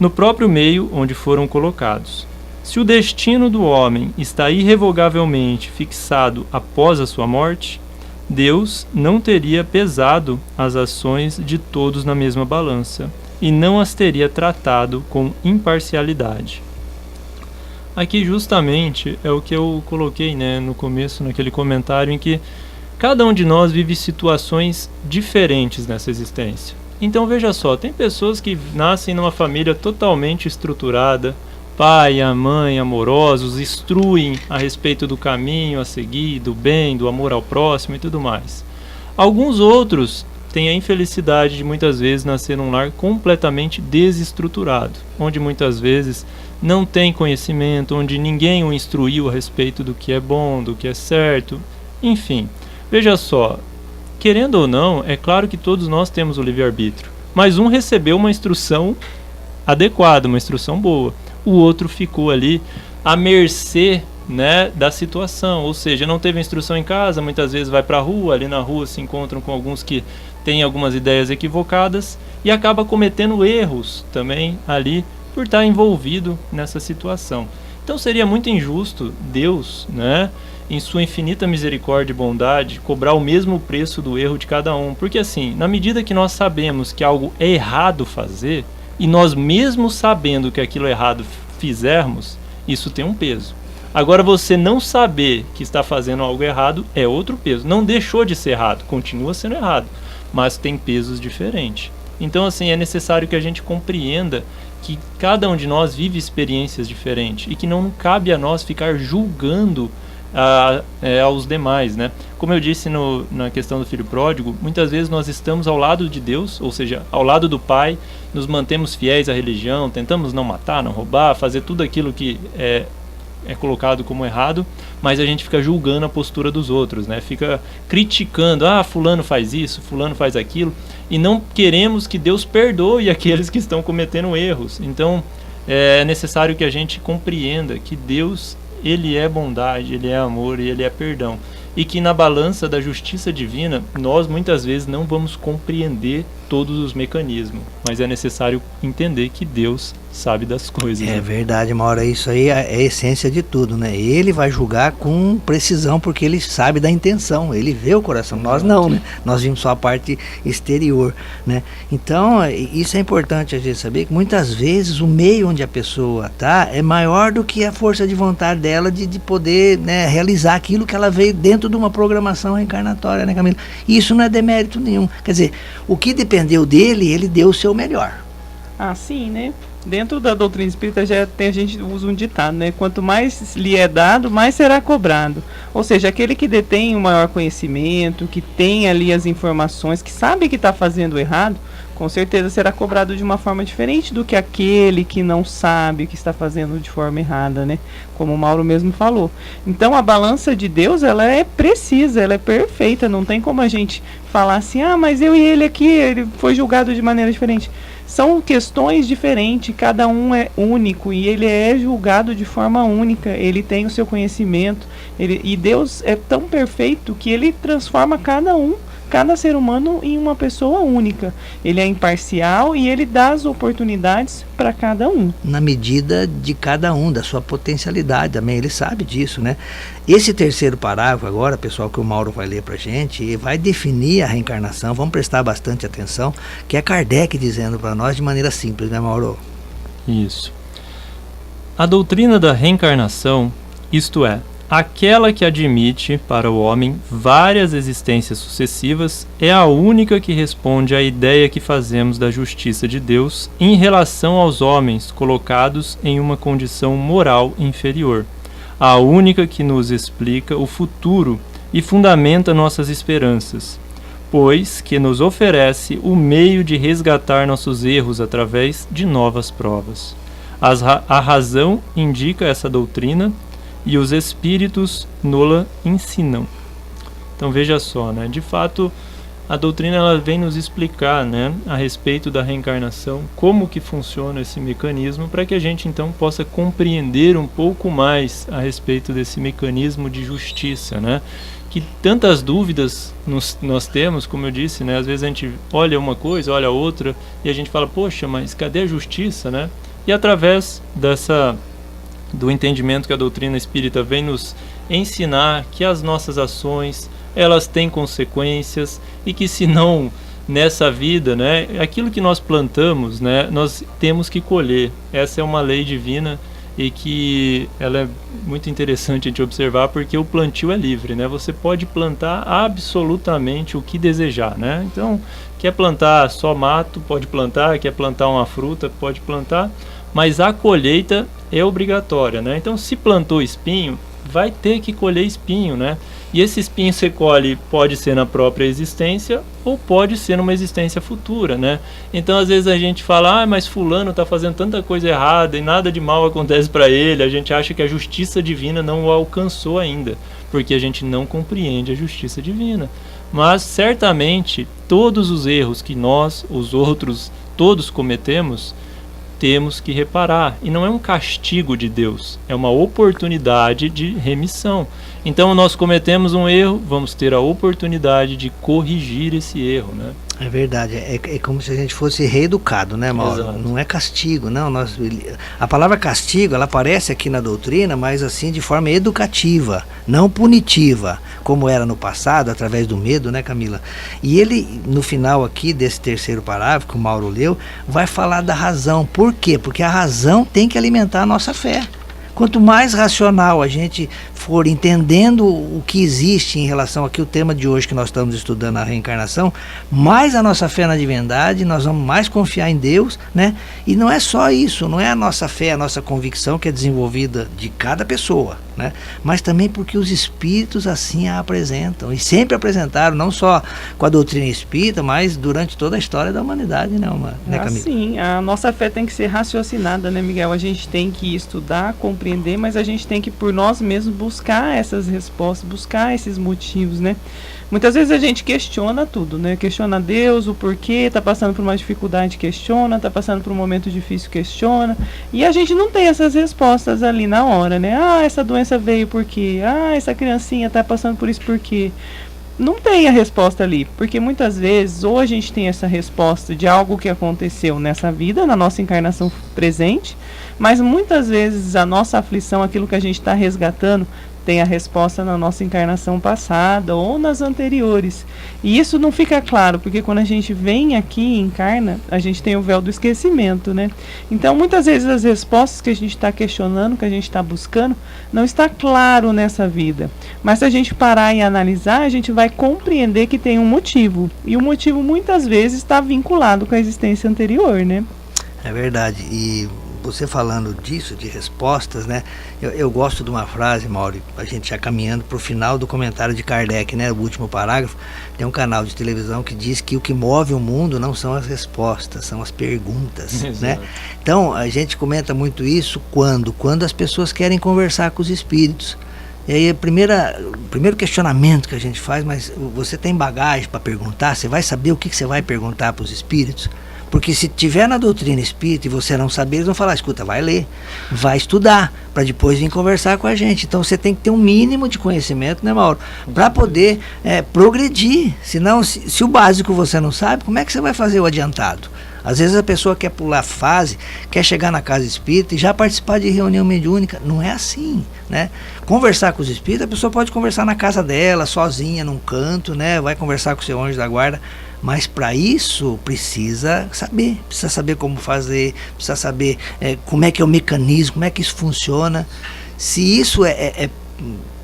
no próprio meio onde foram colocados. Se o destino do homem está irrevogavelmente fixado após a sua morte, Deus não teria pesado as ações de todos na mesma balança e não as teria tratado com imparcialidade. Aqui justamente é o que eu coloquei, né, no começo, naquele comentário, em que cada um de nós vive situações diferentes nessa existência. Então veja só, tem pessoas que nascem numa família totalmente estruturada, pai e a mãe amorosos, instruem a respeito do caminho a seguir, do bem, do amor ao próximo e tudo mais. Alguns outros têm a infelicidade de muitas vezes nascer num lar completamente desestruturado, onde muitas vezes não tem conhecimento, onde ninguém o instruiu a respeito do que é bom, do que é certo, enfim. Veja só, querendo ou não, é claro que todos nós temos o livre-arbítrio, mas um recebeu uma instrução adequada, uma instrução boa, o outro ficou ali à mercê, né, da situação, ou seja, não teve instrução em casa, muitas vezes vai para a rua, ali na rua se encontram com alguns que têm algumas ideias equivocadas e acaba cometendo erros também ali por estar envolvido nessa situação. Então seria muito injusto Deus, né, em sua infinita misericórdia e bondade, cobrar o mesmo preço do erro de cada um, porque assim, na medida que nós sabemos que algo é errado fazer, e nós mesmo sabendo que aquilo é errado fizermos, isso tem um peso. Agora, você não saber que está fazendo algo errado é outro peso. Não deixou de ser errado, continua sendo errado, mas tem pesos diferentes. Então, assim, é necessário que a gente compreenda que cada um de nós vive experiências diferentes e que não cabe a nós ficar julgando aos demais, né? Como eu disse na questão do filho pródigo, muitas vezes nós estamos ao lado de Deus, ou seja, ao lado do Pai, nos mantemos fiéis à religião, tentamos não matar, não roubar, fazer tudo aquilo que é colocado como errado, mas a gente fica julgando a postura dos outros, né? Fica criticando, fulano faz isso, fulano faz aquilo, e não queremos que Deus perdoe aqueles que estão cometendo erros. Então é necessário que a gente compreenda que Deus, Ele é bondade, Ele é amor e Ele é perdão. e que na balança da justiça divina nós muitas vezes não vamos compreender todos os mecanismos, mas é necessário entender que Deus sabe das coisas. É verdade, Mauro, isso aí é a essência de tudo, né? Ele vai julgar com precisão porque ele sabe da intenção, ele vê o coração, nós não, né? Nós vimos só a parte exterior, né? Então, isso é importante a gente saber que muitas vezes o meio onde a pessoa está é maior do que a força de vontade dela de poder, né, realizar aquilo que ela veio dentro de uma programação reencarnatória, né, Camila? E isso não é demérito nenhum, quer dizer, o que dependeu dele, ele deu o seu melhor. Ah, sim, né? Dentro da doutrina espírita a gente usa um ditado, né? Quanto mais lhe é dado, mais será cobrado. Ou seja, aquele que detém o maior conhecimento, que tem ali as informações, que sabe que está fazendo errado, com certeza será cobrado de uma forma diferente do que aquele que não sabe, que está fazendo de forma errada, né? Como o Mauro mesmo falou. Então a balança de Deus, ela é precisa, ela é perfeita, não tem como a gente falar assim, ah, mas eu e ele aqui, ele foi julgado de maneira diferente. São questões diferentes, cada um é único e ele é julgado de forma única, ele tem o seu conhecimento, e Deus é tão perfeito que ele transforma cada ser humano em uma pessoa única. Ele é imparcial e ele dá as oportunidades para cada um. Na medida de cada um, da sua potencialidade também, ele sabe disso, né? Esse terceiro parágrafo agora, pessoal, que o Mauro vai ler pra gente, vai definir a reencarnação, vamos prestar bastante atenção, que é Kardec dizendo para nós de maneira simples, né, Mauro? Isso. A doutrina da reencarnação, isto é, aquela que admite para o homem várias existências sucessivas, é a única que responde à ideia que fazemos da justiça de Deus em relação aos homens colocados em uma condição moral inferior. A única que nos explica o futuro e fundamenta nossas esperanças, pois que nos oferece o meio de resgatar nossos erros através de novas provas. A razão indica essa doutrina e os espíritos nola ensinam. Então veja só, né? De fato, a doutrina ela vem nos explicar, né, a respeito da reencarnação, como que funciona esse mecanismo, para que a gente então possa compreender um pouco mais a respeito desse mecanismo de justiça, né? Que tantas dúvidas nós temos, como eu disse, né? Às vezes a gente olha uma coisa, olha outra, e a gente fala, poxa, mas cadê a justiça, né? E através do entendimento que a doutrina espírita vem nos ensinar que as nossas ações, elas têm consequências e que se não nessa vida, né, aquilo que nós plantamos, né, nós temos que colher. Essa é uma lei divina e que ela é muito interessante a gente observar porque o plantio é livre, né? Você pode plantar absolutamente o que desejar, né? Então, quer plantar só mato, pode plantar, quer plantar uma fruta, pode plantar, mas a colheita é obrigatória, né? Então, se plantou espinho, vai ter que colher espinho, né? E esse espinho você colhe, pode ser na própria existência ou pode ser numa existência futura, né? Então, às vezes a gente fala, mas fulano está fazendo tanta coisa errada e nada de mal acontece para ele. A gente acha que a justiça divina não o alcançou ainda, porque a gente não compreende a justiça divina. Mas, certamente, todos os erros que nós, os outros, todos cometemos, temos que reparar. E não é um castigo de Deus, é uma oportunidade de remissão. Então nós cometemos um erro, vamos ter a oportunidade de corrigir esse erro, né? É verdade, é como se a gente fosse reeducado, né, Mauro? Exato. Não é castigo, não. A palavra castigo, ela aparece aqui na doutrina, mas assim de forma educativa, não punitiva, como era no passado, através do medo, né, Camila? E ele, no final aqui desse terceiro parágrafo que o Mauro leu, vai falar da razão. Por quê? Porque a razão tem que alimentar a nossa fé. Quanto mais racional a gente for entendendo o que existe em relação aqui, o tema de hoje que nós estamos estudando, a reencarnação, mais a nossa fé na divindade, nós vamos mais confiar em Deus, né? E não é só isso, não é a nossa fé, a nossa convicção que é desenvolvida de cada pessoa, né? Mas também porque os espíritos assim a apresentam, e sempre apresentaram, não só com a doutrina espírita, mas durante toda a história da humanidade, né, Camila? Sim, a nossa fé tem que ser raciocinada, né, Miguel? A gente tem que estudar, compreender compreender, mas a gente tem que por nós mesmos buscar essas respostas, buscar esses motivos, né? Muitas vezes a gente questiona tudo, né? Questiona Deus, o porquê, tá passando por uma dificuldade, questiona, tá passando por um momento difícil, questiona. E a gente não tem essas respostas ali na hora, né? Ah, essa doença veio por quê? Ah, essa criancinha tá passando por isso por quê? Não tem a resposta ali, porque muitas vezes ou a gente tem essa resposta de algo que aconteceu nessa vida, na nossa encarnação presente, mas muitas vezes a nossa aflição, aquilo que a gente está resgatando, tem a resposta na nossa encarnação passada ou nas anteriores. E isso não fica claro, porque quando a gente vem aqui e encarna, a gente tem o véu do esquecimento, né? Então, muitas vezes as respostas que a gente está questionando, que a gente está buscando, não está claro nessa vida. Mas se a gente parar e analisar, a gente vai compreender que tem um motivo. E o motivo, muitas vezes, está vinculado com a existência anterior, né? É verdade. E você falando disso, de respostas, né? Eu gosto de uma frase, Mauro, a gente já caminhando para o final do comentário de Kardec, né? O último parágrafo, tem um canal de televisão que diz que o que move o mundo não são as respostas, são as perguntas, né? Então, a gente comenta muito isso quando as pessoas querem conversar com os espíritos. E aí, o primeiro questionamento que a gente faz, mas você tem bagagem para perguntar? Você vai saber o que você vai perguntar para os espíritos? Porque se tiver na doutrina espírita e você não saber, eles vão falar, escuta, vai ler, vai estudar, para depois vir conversar com a gente. Então você tem que ter um mínimo de conhecimento, né, Mauro? Para poder progredir. Senão, se o básico você não sabe, como é que você vai fazer o adiantado? Às vezes a pessoa quer pular fase, quer chegar na casa espírita e já participar de reunião mediúnica. Não é assim, né? Conversar com os espíritos, a pessoa pode conversar na casa dela, sozinha, num canto, né? Vai conversar com o seu anjo da guarda. Mas para isso precisa saber como fazer, precisa saber como é que é o mecanismo, como é que isso funciona. Se isso é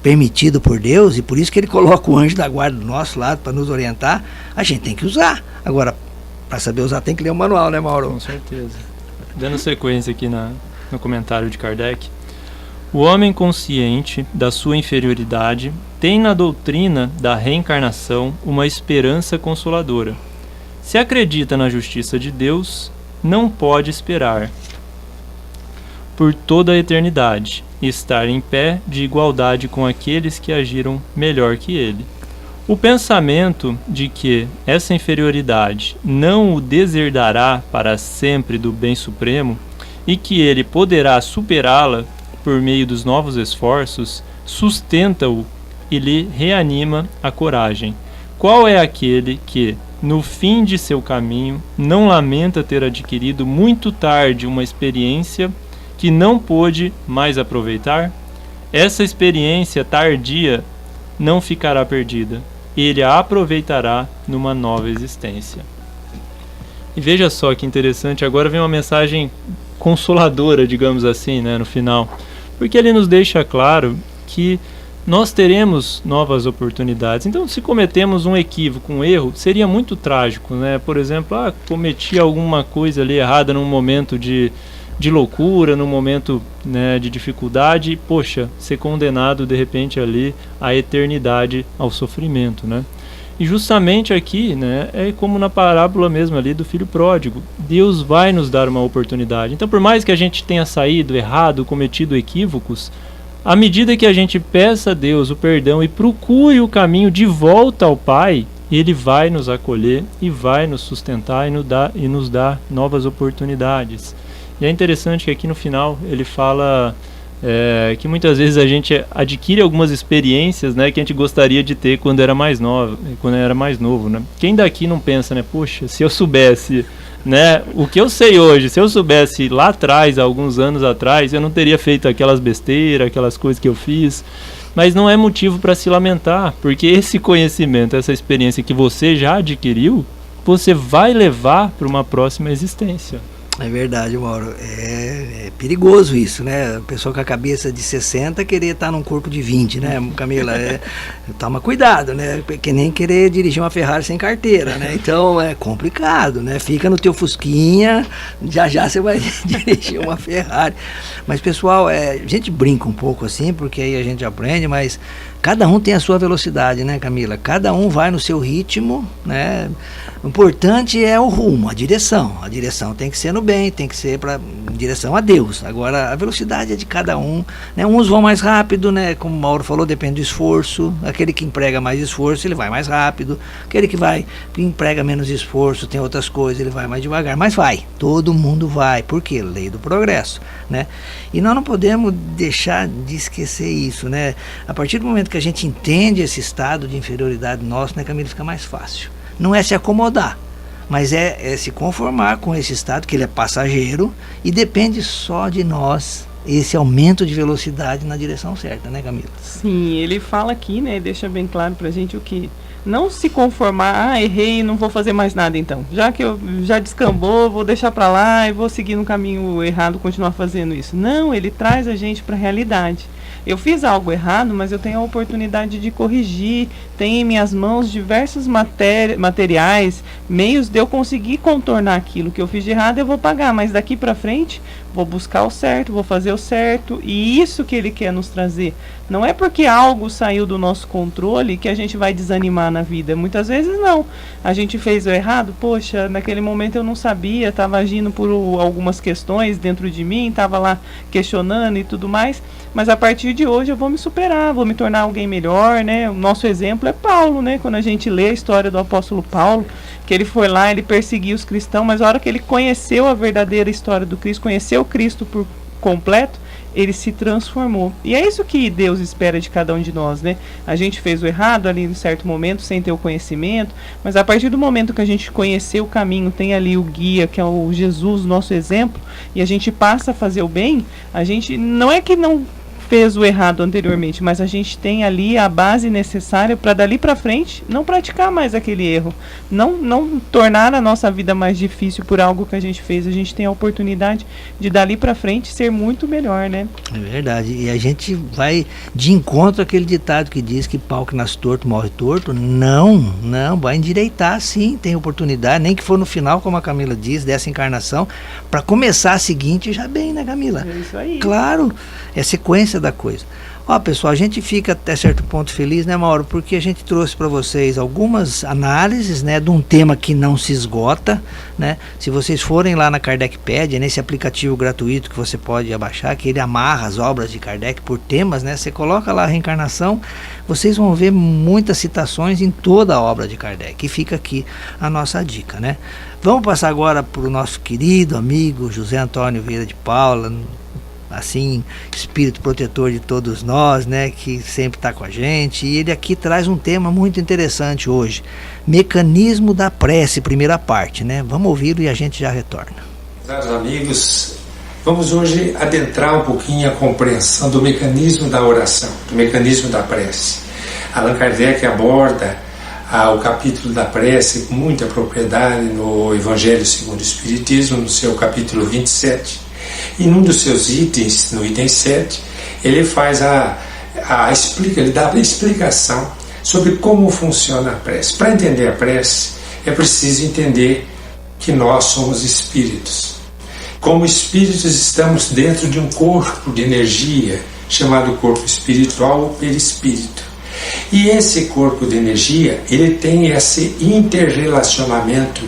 permitido por Deus, e por isso que ele coloca o anjo da guarda do nosso lado para nos orientar, a gente tem que usar. Agora, para saber usar tem que ler o manual, né, Mauro? Com certeza. Dando sequência aqui no comentário de Kardec, o homem consciente da sua inferioridade tem na doutrina da reencarnação uma esperança consoladora. Se acredita na justiça de Deus, não pode esperar por toda a eternidade e estar em pé de igualdade com aqueles que agiram melhor que ele. O pensamento de que essa inferioridade não o desherdará para sempre do bem supremo e que ele poderá superá-la por meio dos novos esforços, sustenta-o e lhe reanima a coragem. Qual é aquele que, no fim de seu caminho, não lamenta ter adquirido muito tarde uma experiência que não pôde mais aproveitar? Essa experiência tardia não ficará perdida. Ele a aproveitará numa nova existência. E veja só que interessante, agora vem uma mensagem consoladora, digamos assim, né, no final. Porque ele nos deixa claro que nós teremos novas oportunidades. Então, se cometemos um equívoco, um erro, seria muito trágico, né? Por exemplo, cometi alguma coisa ali errada num momento de loucura, num momento, né, de dificuldade, e, poxa, ser condenado de repente ali à eternidade, ao sofrimento, né? E justamente aqui, né, é como na parábola mesmo ali do filho pródigo. Deus vai nos dar uma oportunidade. Então, por mais que a gente tenha saído errado, cometido equívocos, à medida que a gente peça a Deus o perdão e procure o caminho de volta ao Pai, Ele vai nos acolher e vai nos sustentar e nos dar novas oportunidades. E é interessante que aqui no final ele fala que muitas vezes a gente adquire algumas experiências, né, que a gente gostaria de ter quando era mais novo, né? Quem daqui não pensa, né, poxa, se eu soubesse, né, o que eu sei hoje, se eu soubesse lá atrás, alguns anos atrás, eu não teria feito aquelas besteiras, aquelas coisas que eu fiz. Mas não é motivo para se lamentar, porque esse conhecimento, essa experiência que você já adquiriu, você vai levar para uma próxima existência. É verdade, Mauro. É perigoso isso, né? A pessoa com a cabeça de 60 querer estar num corpo de 20, né, Camila? Toma cuidado, né? Que nem querer dirigir uma Ferrari sem carteira, né? Então é complicado, né? Fica no teu fusquinha, já você vai dirigir uma Ferrari. Mas, pessoal, a gente brinca um pouco assim, porque aí a gente aprende, mas cada um tem a sua velocidade, né, Camila? Cada um vai no seu ritmo, né? O importante é o rumo, a direção. A direção tem que ser no bem, tem que ser em direção a Deus. Agora, a velocidade é de cada um, né? Uns vão mais rápido, né? Como o Mauro falou, depende do esforço. Aquele que emprega mais esforço, ele vai mais rápido. Aquele que emprega menos esforço, tem outras coisas, ele vai mais devagar. Mas vai, todo mundo vai. Por quê? Lei do progresso, né? E nós não podemos deixar de esquecer isso, né? A partir do momento que a gente entende esse estado de inferioridade nosso, né, Camilo, fica mais fácil. Não é se acomodar, mas é se conformar com esse estado, que ele é passageiro e depende só de nós, esse aumento de velocidade na direção certa, né, Camilo? Sim, ele fala aqui, né, deixa bem claro pra gente o que não se conformar, errei, não vou fazer mais nada então. Já que eu já descambou, vou deixar pra lá e vou seguir no caminho errado, continuar fazendo isso. Não, ele traz a gente pra realidade. Eu fiz algo errado, mas eu tenho a oportunidade de corrigir. Tem em minhas mãos diversos materiais, meios de eu conseguir contornar aquilo que eu fiz de errado, eu vou pagar. Mas daqui para frente, vou buscar o certo, vou fazer o certo. E isso que ele quer nos trazer. Não é porque algo saiu do nosso controle que a gente vai desanimar na vida. Muitas vezes não. A gente fez o errado, poxa, naquele momento eu não sabia, estava agindo por algumas questões dentro de mim, estava lá questionando e tudo mais. Mas a partir de hoje eu vou me superar, vou me tornar alguém melhor, né? O nosso exemplo é Paulo, né? Quando a gente lê a história do apóstolo Paulo, que ele foi lá, ele perseguiu os cristãos, mas a hora que ele conheceu a verdadeira história do Cristo, conheceu Cristo por completo, ele se transformou. E é isso que Deus espera de cada um de nós, né? A gente fez o errado ali em certo momento, sem ter o conhecimento, mas a partir do momento que a gente conheceu o caminho, tem ali o guia, que é o Jesus, nosso exemplo, e a gente passa a fazer o bem, a gente não é que não fez o errado anteriormente, mas a gente tem ali a base necessária para dali para frente não praticar mais aquele erro, não tornar a nossa vida mais difícil por algo que a gente fez. A gente tem a oportunidade de dali para frente ser muito melhor, né? É verdade, e a gente vai de encontro àquele ditado que diz que pau que nasce torto morre torto. Não, vai endireitar sim, tem oportunidade, nem que for no final, como a Camila diz, dessa encarnação, para começar a seguinte já bem, né, Camila? É isso aí. Claro, é sequência da coisa. Ó, pessoal, a gente fica até certo ponto feliz, né, Mauro? Porque a gente trouxe para vocês algumas análises, né, de um tema que não se esgota, né? Se vocês forem lá na Kardecpedia, nesse aplicativo gratuito que você pode abaixar, que ele amarra as obras de Kardec por temas, né? Você coloca lá a reencarnação, vocês vão ver muitas citações em toda a obra de Kardec. E fica aqui a nossa dica, né? Vamos passar agora para o nosso querido amigo José Antônio Vieira de Paula, assim, espírito protetor de todos nós, né, que sempre está com a gente, e ele aqui traz um tema muito interessante hoje, mecanismo da prece, primeira parte, né? Vamos ouvi-lo e a gente já retorna. Caros amigos, vamos hoje adentrar um pouquinho a compreensão do mecanismo da oração, do mecanismo da prece. Allan Kardec aborda o capítulo da prece com muita propriedade no Evangelho segundo o Espiritismo, no seu capítulo 27. E num dos seus itens, no item 7, ele faz ele dá a explicação sobre como funciona a prece. Para entender a prece, é preciso entender que nós somos espíritos. Como espíritos, estamos dentro de um corpo de energia, chamado corpo espiritual ou perispírito. E esse corpo de energia, ele tem esse interrelacionamento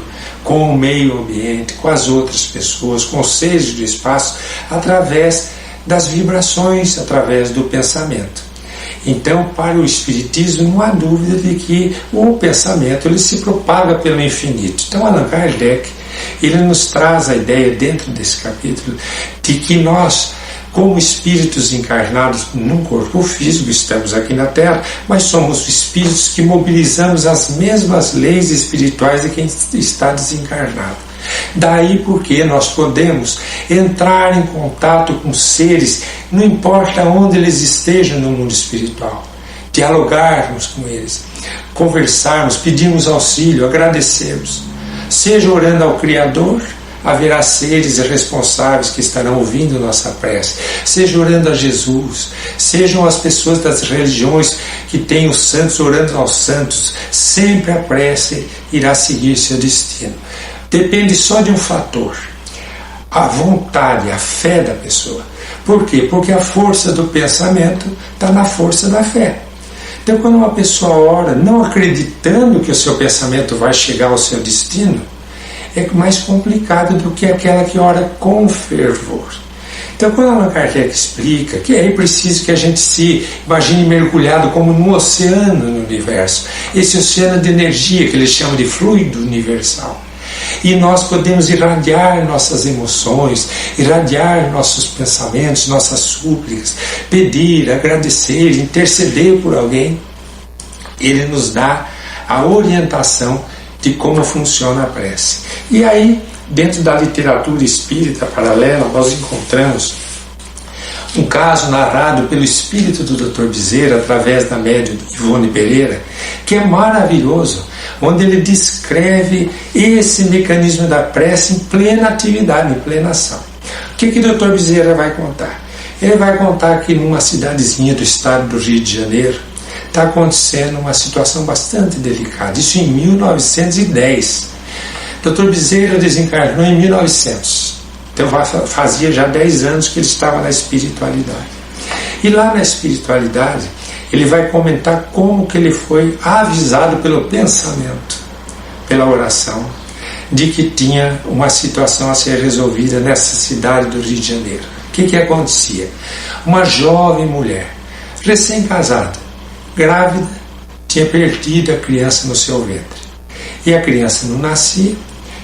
com o meio ambiente, com as outras pessoas, com os seres do espaço, através das vibrações, através do pensamento. Então, para o Espiritismo, não há dúvida de que o pensamento ele se propaga pelo infinito. Então, Allan Kardec ele nos traz a ideia, dentro desse capítulo, de que nós, como espíritos encarnados num corpo físico, estamos aqui na Terra, mas somos espíritos que mobilizamos as mesmas leis espirituais de quem está desencarnado. Daí porque nós podemos entrar em contato com seres, não importa onde eles estejam no mundo espiritual, dialogarmos com eles, conversarmos, pedirmos auxílio, agradecermos, seja orando ao Criador. Haverá seres responsáveis que estarão ouvindo nossa prece, seja orando a Jesus, sejam as pessoas das religiões que têm os santos orando aos santos, sempre a prece irá seguir seu destino. Depende só de um fator, a vontade, a fé da pessoa. Por quê? Porque a força do pensamento está na força da fé. Então, quando uma pessoa ora não acreditando que o seu pensamento vai chegar ao seu destino, é mais complicada do que aquela que ora com fervor. Então, quando Allan Kardec explica que é preciso que a gente se imagine mergulhado como num oceano no universo, esse oceano de energia que ele chama de fluido universal, e nós podemos irradiar nossas emoções, irradiar nossos pensamentos, nossas súplicas, pedir, agradecer, interceder por alguém. Ele nos dá a orientação de como funciona a prece. E aí, dentro da literatura espírita paralela, nós encontramos um caso narrado pelo espírito do Dr. Bezerra, através da médium Ivone Pereira, que é maravilhoso, onde ele descreve esse mecanismo da prece em plena atividade, em plena ação. O que o Dr. Bezerra vai contar? Ele vai contar que numa cidadezinha do estado do Rio de Janeiro está acontecendo uma situação bastante delicada, isso em 1910. Dr. Bezerra desencarnou em 1900, então fazia já 10 anos que ele estava na espiritualidade. E lá na espiritualidade, ele vai comentar como que ele foi avisado pelo pensamento, pela oração, de que tinha uma situação a ser resolvida nessa cidade do Rio de Janeiro. O que acontecia? Uma jovem mulher, recém-casada, grávida, tinha perdido a criança no seu ventre. E a criança não nascia,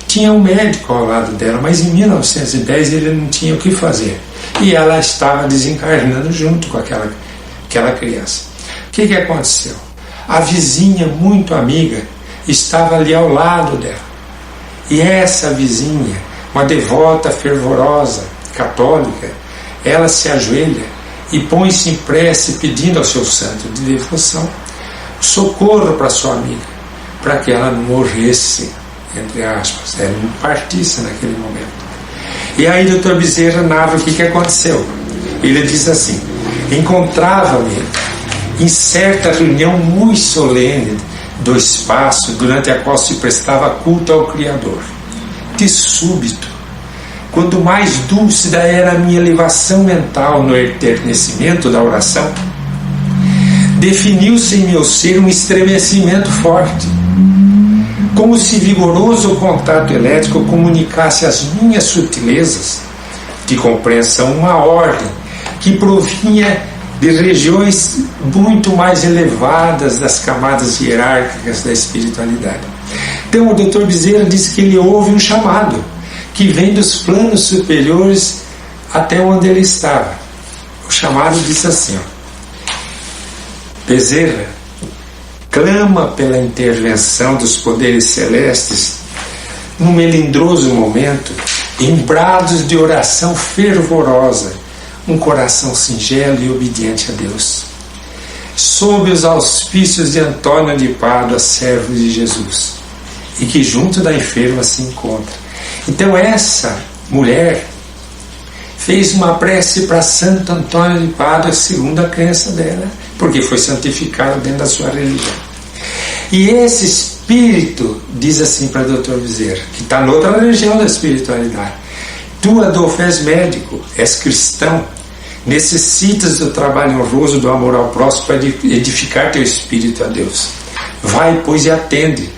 tinha um médico ao lado dela, mas em 1910 ele não tinha o que fazer. E ela estava desencarnando junto com aquela criança. O que aconteceu? A vizinha, muito amiga, estava ali ao lado dela. E essa vizinha, uma devota fervorosa, católica, ela se ajoelha e põe-se em prece pedindo ao seu santo de devoção socorro para sua amiga, para que ela não morresse, entre aspas, ela não partisse naquele momento. E aí o Dr. Bezerra narra o que aconteceu. Ele diz assim: encontrava-me em certa reunião muito solene do espaço, durante a qual se prestava culto ao Criador. De súbito, quando mais dúlcida era a minha elevação mental no enternecimento da oração, definiu-se em meu ser um estremecimento forte, como se vigoroso contato elétrico comunicasse às minhas sutilezas de compreensão uma ordem que provinha de regiões muito mais elevadas das camadas hierárquicas da espiritualidade. Então o Dr. Bezerra diz que ele ouve um chamado que vem dos planos superiores até onde ele estava. O chamado diz assim: Bezerra clama pela intervenção dos poderes celestes num melindroso momento, em brados de oração fervorosa, um coração singelo e obediente a Deus, sob os auspícios de Antônio de Pádua, servo de Jesus, e que junto da enferma se encontra. Então essa mulher fez uma prece para Santo Antônio de Pádua, segundo a crença dela, porque foi santificado dentro da sua religião. E esse espírito diz assim para o Dr. Bezerra, que está noutra região da espiritualidade: tu, Adolfo, és médico, és cristão, necessitas do trabalho honroso, do amor ao próximo para edificar teu espírito a Deus. Vai, pois, e atende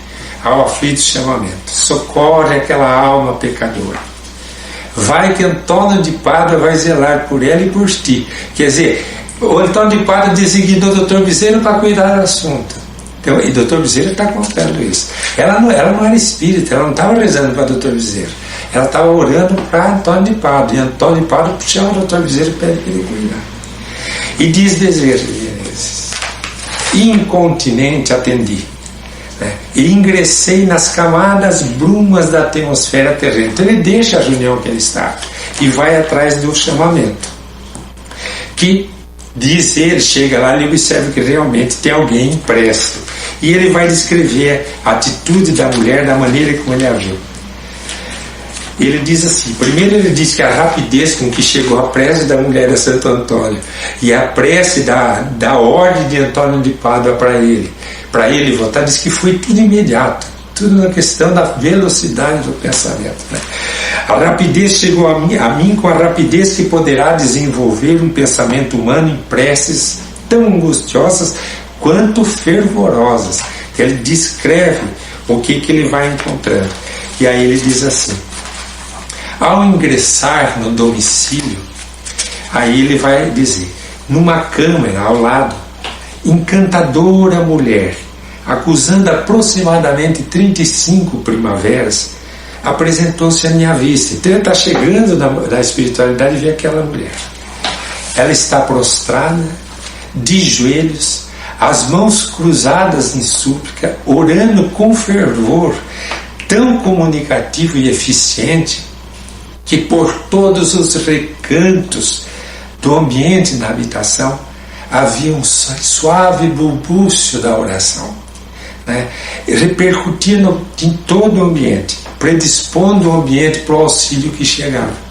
ao aflito chamamento, socorre aquela alma pecadora. Vai que Antônio de Pádua vai zelar por ela e por ti. Quer dizer, o Antônio de Pádua designou o Dr. Bezerra para cuidar do assunto. Então, e o Dr. Bezerra está contando isso. Ela não era espírita, ela não estava rezando para o Dr. Bezerra. Ela estava orando para Antônio de Pádua. E Antônio de Pádua chama o Dr. Bezerra e pede para ele cuidar. E diz Bezerra: incontinente atendi, e ingressei nas camadas brumas da atmosfera terrena. Então ele deixa a reunião que ele está e vai atrás do chamamento, que diz ele, chega lá e observa que realmente tem alguém impresso, e ele vai descrever a atitude da mulher, da maneira como ele agiu. Ele diz assim: primeiro ele diz que a rapidez com que chegou a prece da mulher de Santo Antônio e a prece da ordem de Antônio de Pádua para ele votar, diz que foi tudo imediato, tudo na questão da velocidade do pensamento. A rapidez chegou a mim com a rapidez que poderá desenvolver um pensamento humano em preces tão angustiosas quanto fervorosas. Ele descreve o que ele vai encontrando. E aí ele diz assim: ao ingressar no domicílio, aí ele vai dizer, numa câmara ao lado, encantadora mulher, acusando aproximadamente 35 primaveras, apresentou-se à minha vista. Então ele está chegando da espiritualidade e vê aquela mulher. Ela está prostrada, de joelhos, as mãos cruzadas em súplica, orando com fervor, tão comunicativo e eficiente, que por todos os recantos do ambiente na habitação havia um suave bulbúcio da oração, né? Repercutia em todo o ambiente, predispondo o ambiente para o auxílio que chegava.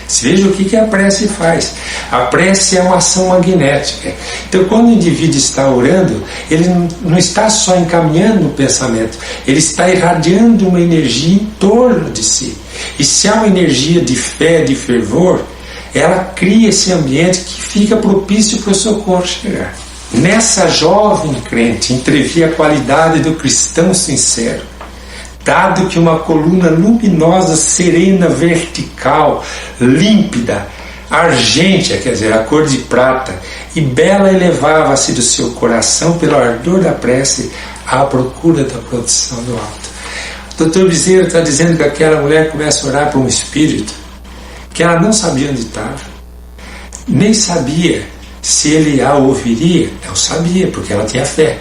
Você veja o que a prece faz. A prece é uma ação magnética. Então, quando o indivíduo está orando, ele não está só encaminhando o pensamento, ele está irradiando uma energia em torno de si. E se há uma energia de fé, de fervor, ela cria esse ambiente que fica propício para o socorro chegar. Nessa jovem crente entrevia a qualidade do cristão sincero, dado que uma coluna luminosa, serena, vertical, límpida, argêntea, quer dizer, a cor de prata, e bela elevava-se do seu coração pelo ardor da prece à procura da proteção do alto. O Dr. Bezerra está dizendo que aquela mulher começa a orar por um espírito que ela não sabia onde estava, nem sabia se ele a ouviria. Não sabia, porque ela tinha fé.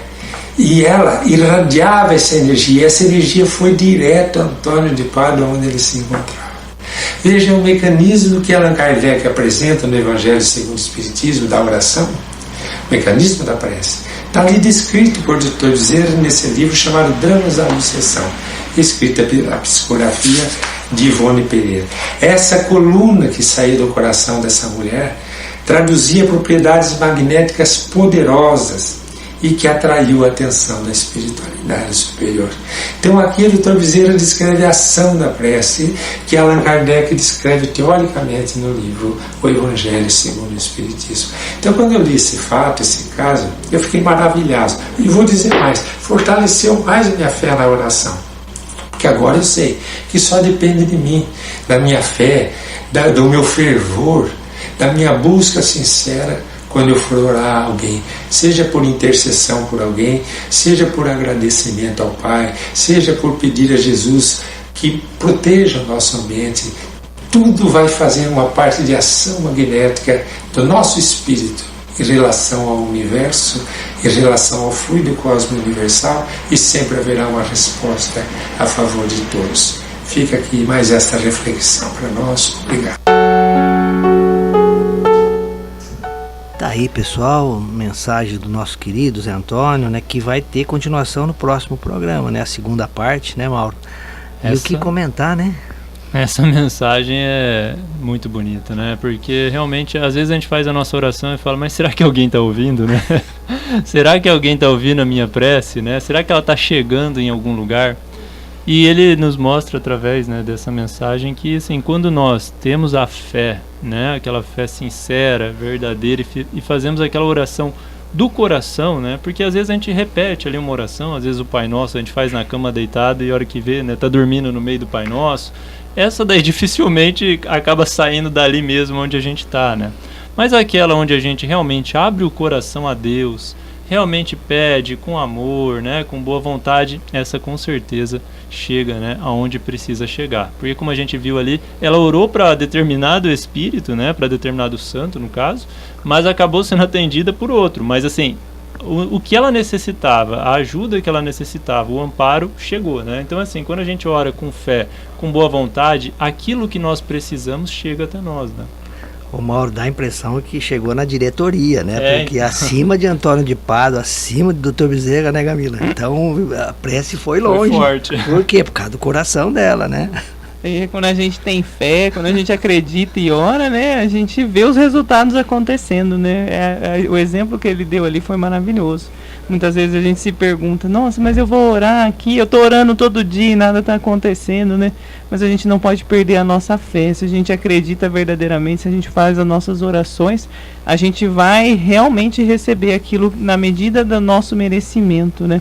E ela irradiava essa energia, e essa energia foi direto a Antônio de Pádua, onde ele se encontrava. Veja o mecanismo que Allan Kardec apresenta no Evangelho segundo o Espiritismo, da oração, o mecanismo da prece. Está ali descrito por Dr. Bezerra nesse livro chamado Dramas da Obsessão, escrita pela psicografia de Ivone Pereira. Essa coluna que saía do coração dessa mulher traduzia propriedades magnéticas poderosas e que atraiu a atenção da espiritualidade superior. Então aqui o Dr. Bezerra descreve a ação da prece, que Allan Kardec descreve teoricamente no livro O Evangelho segundo o Espiritismo. Então quando eu li esse fato, esse caso, eu fiquei maravilhado. E vou dizer mais, fortaleceu mais a minha fé na oração. Porque agora eu sei que só depende de mim, da minha fé, do meu fervor, da minha busca sincera, quando eu for orar a alguém, seja por intercessão por alguém, seja por agradecimento ao Pai, seja por pedir a Jesus que proteja o nosso ambiente, tudo vai fazer uma parte de ação magnética do nosso espírito em relação ao universo, em relação ao fluido cósmico universal, e sempre haverá uma resposta a favor de todos. Fica aqui mais esta reflexão para nós. Obrigado. Tá aí, pessoal, mensagem do nosso querido Zé Antônio, né, que vai ter continuação no próximo programa, né, a segunda parte, né, Mauro? E o que comentar, né? Essa mensagem é muito bonita, né? Porque realmente, às vezes a gente faz a nossa oração e fala, mas será que alguém está ouvindo, né? Será que alguém está ouvindo a minha prece, né? Será que ela está chegando em algum lugar? E ele nos mostra através, né, dessa mensagem que, assim, quando nós temos a fé, né, aquela fé sincera, verdadeira, e fazemos aquela oração do coração, né, porque às vezes a gente repete ali uma oração, às vezes o Pai Nosso a gente faz na cama deitado e a hora que vê, né, tá dormindo no meio do Pai Nosso. Essa daí dificilmente acaba saindo dali mesmo onde a gente tá, né? Mas aquela onde a gente realmente abre o coração a Deus, realmente pede com amor, né, com boa vontade, essa com certeza chega, né, aonde precisa chegar. Porque como a gente viu ali, ela orou para determinado espírito, né, para determinado santo no caso, mas acabou sendo atendida por outro. Mas assim, o que ela necessitava, a ajuda que ela necessitava, o amparo chegou, né? Então assim, quando a gente ora com fé, com boa vontade, aquilo que nós precisamos chega até nós, né? O Mauro dá a impressão que chegou na diretoria, né? Porque então. acima de Antônio de Pádua, acima de Dr. Bezerra, né, Camila? Então a prece foi longe. Foi forte. Por quê? Por causa do coração dela, né? E quando a gente tem fé, quando a gente acredita e ora, né, a gente vê os resultados acontecendo, né? O exemplo que ele deu ali foi maravilhoso. Muitas vezes a gente se pergunta, nossa, mas eu vou orar aqui, eu tô orando todo dia e nada tá acontecendo, né? Mas a gente não pode perder a nossa fé. Se a gente acredita verdadeiramente, se a gente faz as nossas orações, a gente vai realmente receber aquilo na medida do nosso merecimento, né?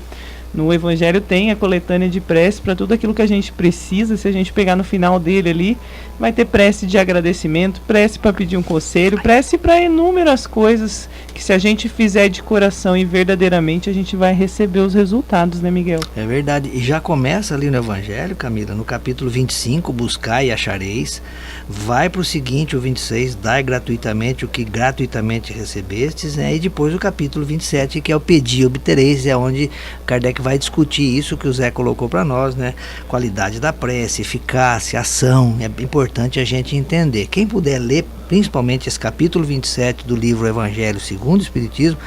No Evangelho tem a coletânea de prece para tudo aquilo que a gente precisa. Se a gente pegar no final dele ali, vai ter prece de agradecimento, prece para pedir um conselho, prece para inúmeras coisas que, se a gente fizer de coração e verdadeiramente, a gente vai receber os resultados, né, Miguel? É verdade. E já começa ali no Evangelho, Camila, no capítulo 25, buscai e achareis. Vai para o seguinte, o 26, dai gratuitamente o que gratuitamente recebestes, né? E depois o capítulo 27, que é o pedir e obtereis, é onde Kardec vai discutir isso que o Zé colocou para nós, né? Qualidade da prece, eficácia, ação. É importante a gente entender. Quem puder ler, principalmente esse capítulo 27 do livro Evangelho segundo o Espiritismo,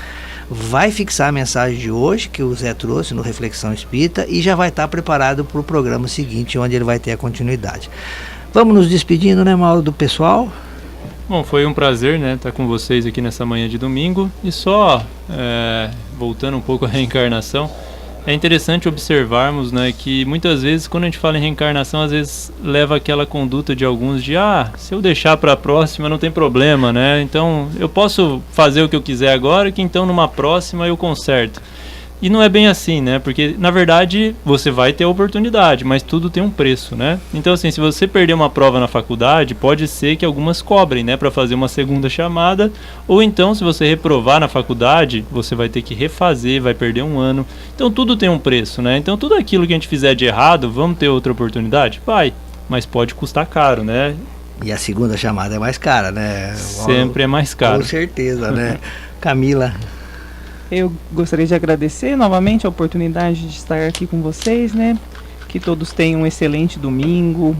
vai fixar a mensagem de hoje que o Zé trouxe no Reflexão Espírita e já vai estar preparado para o programa seguinte, onde ele vai ter a continuidade. Vamos nos despedindo, né, Mauro, do pessoal? Bom, foi um prazer, né, estar com vocês aqui nessa manhã de domingo. E só voltando um pouco à reencarnação, é interessante observarmos, né, que muitas vezes quando a gente fala em reencarnação, às vezes leva aquela conduta de alguns de se eu deixar para a próxima não tem problema, né? Então eu posso fazer o que eu quiser agora, que então numa próxima eu conserto. E não é bem assim, né? Porque, na verdade, você vai ter a oportunidade, mas tudo tem um preço, né? Então, assim, se você perder uma prova na faculdade, pode ser que algumas cobrem, né? Para fazer uma segunda chamada. Ou então, se você reprovar na faculdade, você vai ter que refazer, vai perder um ano. Então, tudo tem um preço, né? Então, tudo aquilo que a gente fizer de errado, vamos ter outra oportunidade? Vai, mas pode custar caro, né? E a segunda chamada é mais cara, né? Sempre é mais caro. Com certeza, né? Camila... Eu gostaria de agradecer novamente a oportunidade de estar aqui com vocês, né? Que todos tenham um excelente domingo,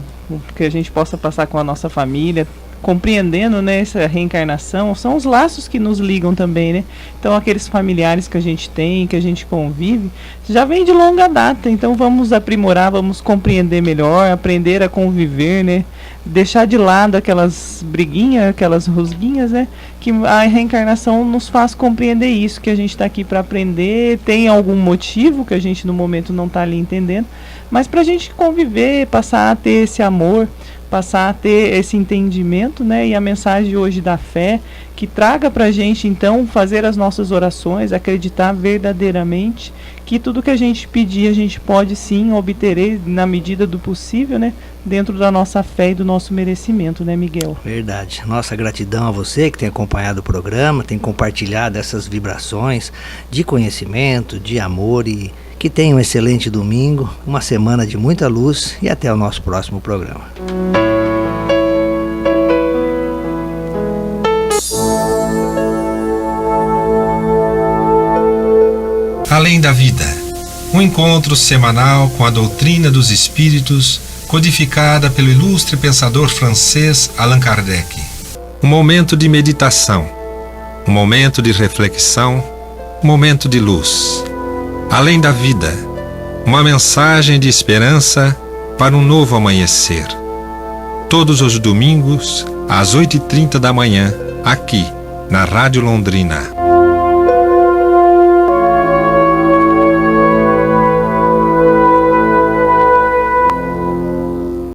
que a gente possa passar com a nossa família, compreendendo, né, essa reencarnação. São os laços que nos ligam também, né? Então, aqueles familiares que a gente tem, que a gente convive, já vem de longa data. Então, vamos aprimorar, vamos compreender melhor, aprender a conviver, né? Deixar de lado aquelas briguinhas, aquelas rusguinhas, né? Que a reencarnação nos faz compreender isso, que a gente está aqui para aprender, tem algum motivo que a gente no momento não está ali entendendo, mas para a gente conviver, passar a ter esse amor, passar a ter esse entendimento, né? E a mensagem hoje da fé, que traga para a gente, então, fazer as nossas orações, acreditar verdadeiramente que tudo que a gente pedir, a gente pode sim obter na medida do possível, né? Dentro da nossa fé e do nosso merecimento, né, Miguel? Verdade. Nossa gratidão a você que tem acompanhado o programa, tem compartilhado essas vibrações de conhecimento, de amor, e que tenha um excelente domingo, uma semana de muita luz, e até o nosso próximo programa. Além da vida, um encontro semanal com a doutrina dos espíritos, codificada pelo ilustre pensador francês Allan Kardec. Um momento de meditação, um momento de reflexão, um momento de luz. Além da vida, uma mensagem de esperança para um novo amanhecer. Todos os domingos, às 8h30 da manhã, aqui, na Rádio Londrina.